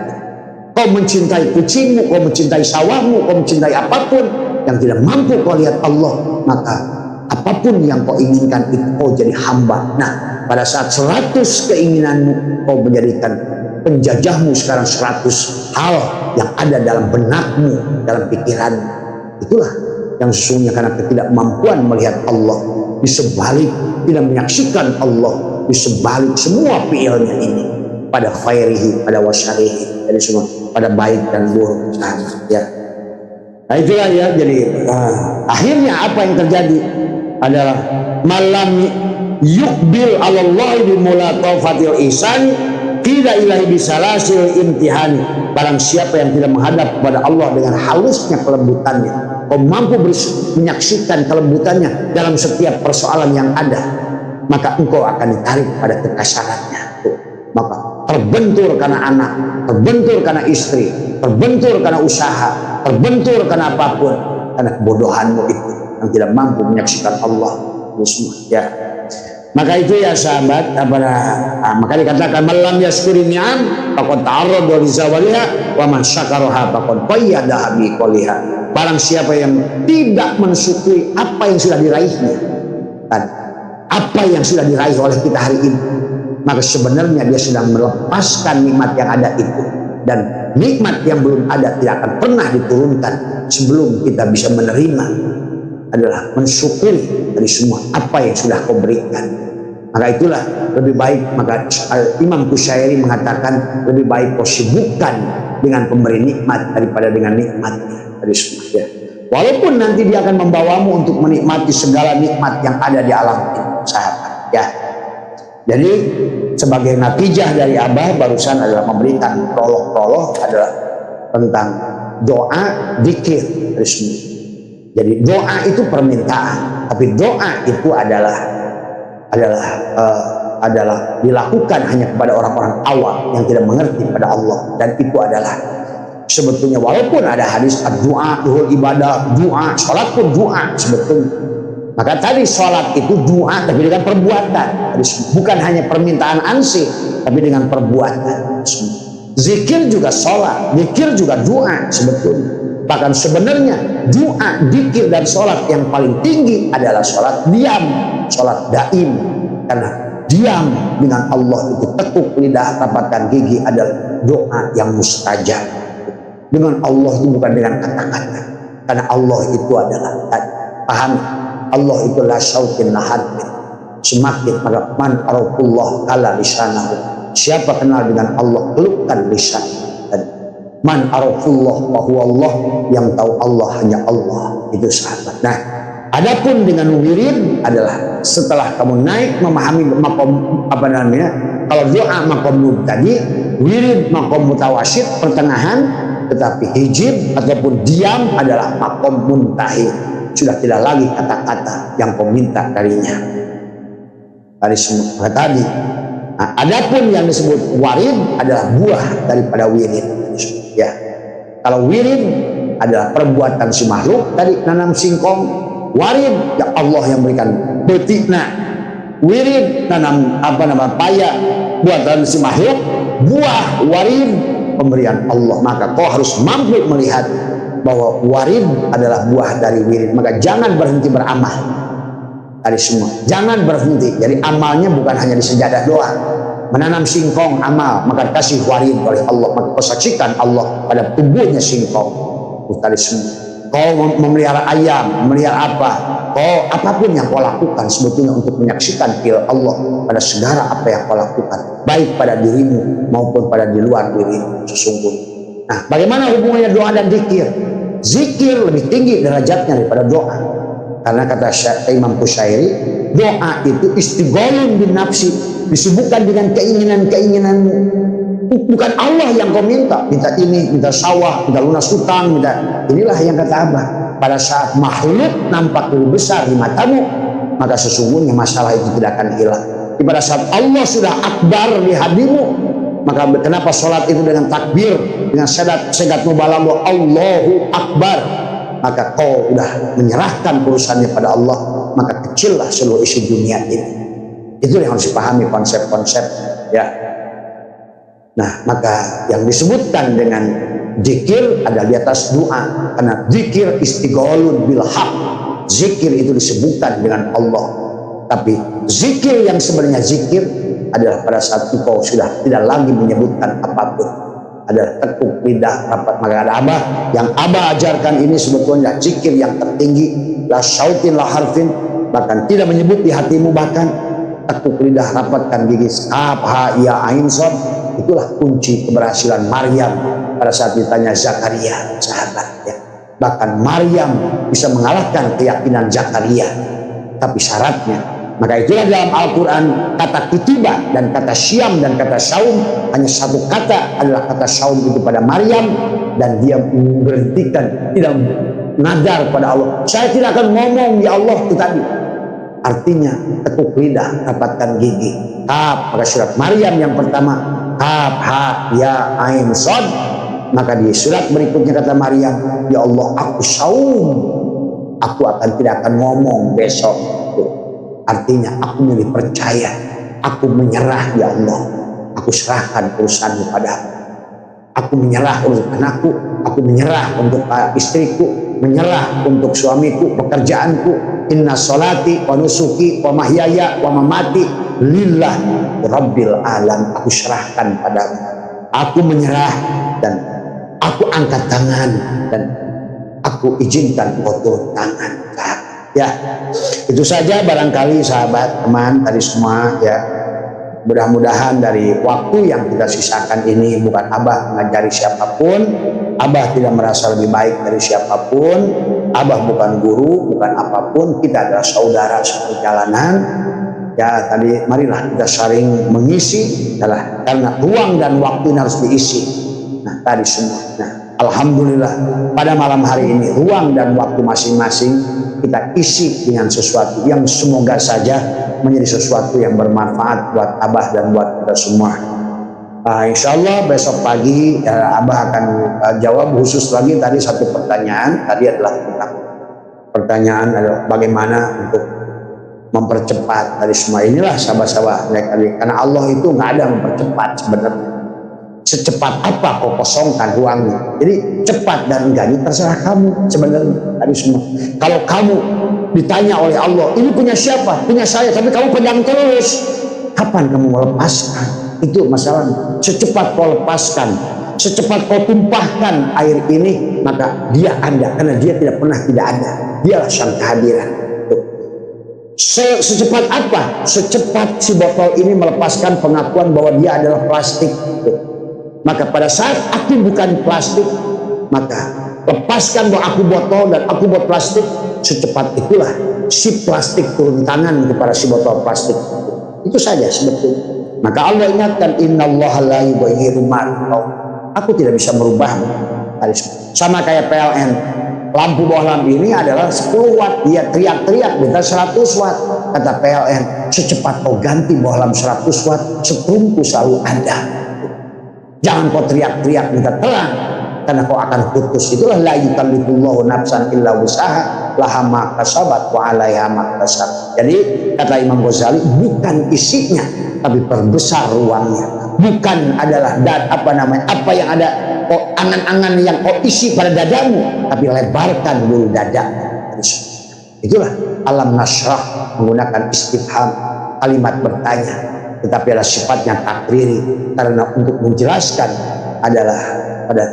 Kau mencintai kucingmu, kau mencintai sawahmu, kau mencintai apapun yang tidak mampu kau lihat Allah, maka apapun yang kau inginkan itu kau jadi hamba. Nah, pada saat 100 keinginanmu, kau menjadikan penjajahmu sekarang 100 hal yang ada dalam benakmu, dalam pikiranmu. Itulah yang sesungguhnya karena ketidakmampuan melihat Allah, di sebalik tidak menyaksikan Allah, di sebalik semua fi'ilnya ini, pada khairihi, pada wasyarihi, dari semua, pada baik dan buruk ya. Nah itulah ya, jadi akhirnya apa yang terjadi adalah malam yukbil alallahi bimulatafatil ihsani tidak ilahi bisalasil imtihani. Barang siapa yang tidak menghadap kepada Allah dengan halusnya kelembutannya, kau mampu menyaksikan kelembutannya dalam setiap persoalan yang ada, maka engkau akan ditarik pada kekasarannya. Maka terbentur karena anak, terbentur karena istri, terbentur karena usaha, terbentur karena apapun, karena kebodohanmu itu. yang tidak mampu menyaksikan Allah semua ya. Maka itu ya sahabat, maka dikatakan malam yaskuri ni'am faqad ta'arrada li zawaliha wa man syakaraha faqad qayyadaha bi qoliha. Barang siapa yang tidak mensyukuri apa yang sudah diraihnya dan apa yang sudah diraih oleh kita hari ini, maka sebenarnya dia sedang melepaskan nikmat yang ada itu, dan nikmat yang belum ada tidak akan pernah diturunkan sebelum kita bisa menerima adalah mensyukuri dari semua apa yang sudah kau berikan. Maka itulah lebih baik, maka Imam Qushairi mengatakan lebih baik kau sibukkan dengan pemberi nikmat daripada dengan nikmatnya dari semua ya. Walaupun nanti dia akan membawamu untuk menikmati segala nikmat yang ada di alam ini sahabat ya. Jadi sebagai natijah dari Abah barusan adalah memberikan prolog-prolog adalah tentang doa, zikir dari semua. Jadi doa itu permintaan, tapi doa itu adalah dilakukan hanya kepada orang-orang awam yang tidak mengerti pada Allah, dan itu adalah sebetulnya walaupun ada hadis doa duhul ibadah, doa sholat pun doa sebetulnya. Maka tadi sholat itu doa tapi dengan perbuatan, bukan hanya permintaan ansih tapi dengan perbuatan. Zikir juga sholat, zikir juga doa sebetulnya. Bahkan sebenarnya doa, zikir dan sholat yang paling tinggi adalah sholat diam, sholat daim. Karena diam dengan Allah itu, tekuk lidah, rapatkan gigi adalah doa yang mustajab. Dengan Allah itu bukan dengan kata-kata, karena Allah itu adalah paham. Allah itu la syautin lahad, semakin maka man arafullah ala lisanahu, siapa kenal dengan Allah kelukkan lisan. Man arafullah bahwa Allah, yang tahu Allah hanya Allah, itu sahabat. Nah, adapun dengan wirid adalah setelah kamu naik memahami makom kalau doa makom tadi, wirid makom mutawasid pertengahan, tetapi hijib ataupun diam adalah makom muntahi, sudah tidak lagi kata-kata yang kau minta darinya dari semua tadi. Nah, adapun yang disebut warid adalah buah daripada wirid ya. Kalau wirid adalah perbuatan si makhluk tadi, nanam singkong. Warid ya Allah yang berikan betina. Wirid nanam paya, buatan si makhluk. Buah warid pemberian Allah. Maka kau harus mampu melihat bahwa warid adalah buah dari wirid. Maka jangan berhenti beramal dari semua, jangan berhenti. Jadi amalnya bukan hanya di sejadah doa. Menanam singkong amal, maka kasih warid oleh Allah, maka kau saksikan Allah pada tubuhnya singkong dari semua. Kau memelihara ayam, memelihara apa, kau apapun yang kau lakukan sebetulnya untuk menyaksikan fil Allah pada segala apa yang kau lakukan, baik pada dirimu maupun pada di luar dirimu sesungguhnya. Nah, bagaimana hubungannya doa dan zikir? Zikir lebih tinggi derajatnya daripada doa, karena kata Imam Qushairi, doa itu istigholun bin nafsi, disibukkan dengan keinginan-keinginanmu. Bukan Allah yang kau minta ini, minta sawah, minta lunas hutang, minta inilah yang kata Abah. Pada saat makhluk nampak lebih besar di matamu, maka sesungguhnya masalah itu tidak akan hilang. Pada saat Allah sudah akbar di hatimu, maka kenapa sholat itu dengan takbir, dengan segat mubalagha Allahu akbar, maka kau sudah menyerahkan urusannya pada Allah, maka kecillah seluruh isi dunia ini. Itu yang harus dipahami konsep-konsep ya. Nah, maka yang disebutkan dengan zikir adalah di atas doa, karena zikir istigholun bil haq. Zikir itu disebutkan dengan Allah. Tapi zikir yang sebenarnya zikir adalah pada saat engkau sudah tidak lagi menyebutkan apapun, ada tekuk lidah rapat. Maka ada Abah yang Abah ajarkan ini sebetulnya zikir yang tertinggi, la syautin la harfin, bahkan tidak menyebut di hatimu, bahkan tekuk lidah rapatkan gigi, kaf ha ya ain shad. Itulah kunci keberhasilan Maryam pada saat ditanya Zakaria, sahabat ya. Bahkan Maryam bisa mengalahkan keyakinan Zakaria, tapi syaratnya. Maka itulah dalam Al-Quran kata kutiba dan kata syam dan kata saum, hanya satu kata adalah kata saum itu pada Maryam, dan dia memberhentikan, tidak nadar pada Allah. Saya tidak akan ngomong ya Allah itu tadi. Artinya tekuk lidah, rapatkan gigi. Pada surat Maryam yang pertama, kaf ha ya ain shad. Maka di surat berikutnya kata Maryam, ya Allah aku saum, Aku tidak akan ngomong besok. Artinya aku milih percaya. Aku menyerah ya Allah. Aku serahkan urusanmu padamu. Aku menyerah untuk anakku. Aku menyerah untuk istriku. Menyerah untuk suamiku, pekerjaanku. Inna sholati wa nusuki wa mahyaya wa mamati lillah rabbil alam. Aku serahkan padamu. Aku menyerah dan aku angkat tangan dan aku izinkan engkau turun tangan. Ya, itu saja barangkali sahabat, teman tadi semua ya. Mudah-mudahan dari waktu yang kita sisakan ini, bukan Abah mengajari siapapun, Abah tidak merasa lebih baik dari siapapun, Abah bukan guru, bukan apapun, kita adalah saudara seperjalanan. Ya tadi marilah kita saling mengisi, karena ruang dan waktu ini harus diisi. Nah tadi semua. Nah, alhamdulillah pada malam hari ini ruang dan waktu masing-masing kita isi dengan sesuatu yang semoga saja menjadi sesuatu yang bermanfaat buat Abah dan buat kita semua. Insya Allah besok pagi Abah akan jawab khusus lagi tadi satu pertanyaan. Tadi adalah tentang pertanyaan adalah bagaimana untuk mempercepat dari semua inilah sahabat-sahabat. Karena Allah itu nggak ada mempercepat sebenarnya. Secepat apa kau kosongkan ruangnya. Jadi cepat dan enggaknya terserah kamu sebenarnya tadi semua. Kalau kamu ditanya oleh Allah, ini punya siapa? Punya saya, tapi kamu pegang terus. Kapan kamu melepaskan? Itu masalahnya. Secepat kau lepaskan, secepat kau tumpahkan air ini, maka dia ada. Karena dia tidak pernah tidak ada. Dialah sang kehadiran. Secepat apa? Secepat si botol ini melepaskan pengakuan bahwa dia adalah plastik. Maka pada saat aku bukan plastik, maka lepaskan bahwa aku botol dan aku buat plastik. Secepat itulah si plastik turun tangan kepada si botol plastik. Itu saja sebetulnya. Maka Allah ingatkan, innallaha la yughayyiru ma biqaumin. Aku tidak bisa merubah. Sama kayak PLN. Lampu bawah lampu ini adalah 10 watt. Dia teriak-teriak minta 100 watt. Kata PLN, secepat kau ganti bawah lampu 100 watt, setrumku selalu ada. Jangan kau teriak-teriak minta terang, karena kau akan putus. Itulah la yukallifullahu nafsan illa wus'aha laha ma kasabat wa 'alaiha ma kasabat. Jadi kata Imam Ghazali, bukan isinya tapi perbesar ruangnya. Bukan adalah apa yang ada angan-angan yang kau isi pada dadamu, tapi lebarkan dulu dada. Itulah alam nasrah menggunakan istifham, kalimat bertanya. Tetapi adalah sifatnya takriri, karena untuk menjelaskan adalah pada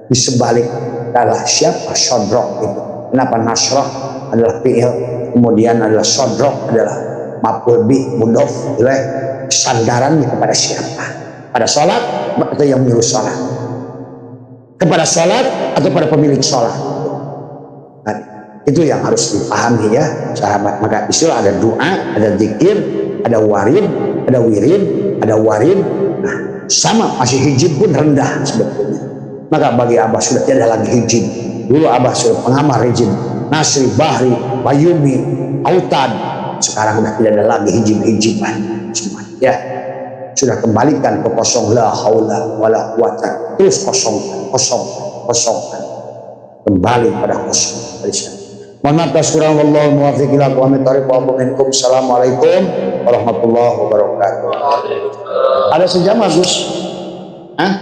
di sebalik adalah siapa sodrok itu. Kenapa nasrah adalah fi'il, kemudian adalah sodrok adalah maf'ul bih mudhof, sandarannya kepada siapa? Pada sholat atau yang menyuruh sholat? Kepada sholat atau pada pemilik sholat? Nah, itu yang harus dipahami ya sahabat. Maka istilah ada doa, ada zikir, ada warid, ada wirid, ada warid. Nah, sama masih hijib pun rendah sebetulnya. Maka bagi Abah sudah tidak ada lagi hijib. Dulu Abah sudah pengamal hijib, Nasri, Bahri, Bayumi, Autad. Sekarang sudah tidak ada lagi hijib-hijiban semua. Ya, sudah kembalikan ke kosong, la haula wala quwata. Terus kosongkan. Kembali pada kosong. Mohon maaf atas kurang, wallahu muwaffiq ila aqwamit thoriq wa minkum. Assalamualaikum warahmatullahi wabarakatuh. Ada sejam Agus? Hah?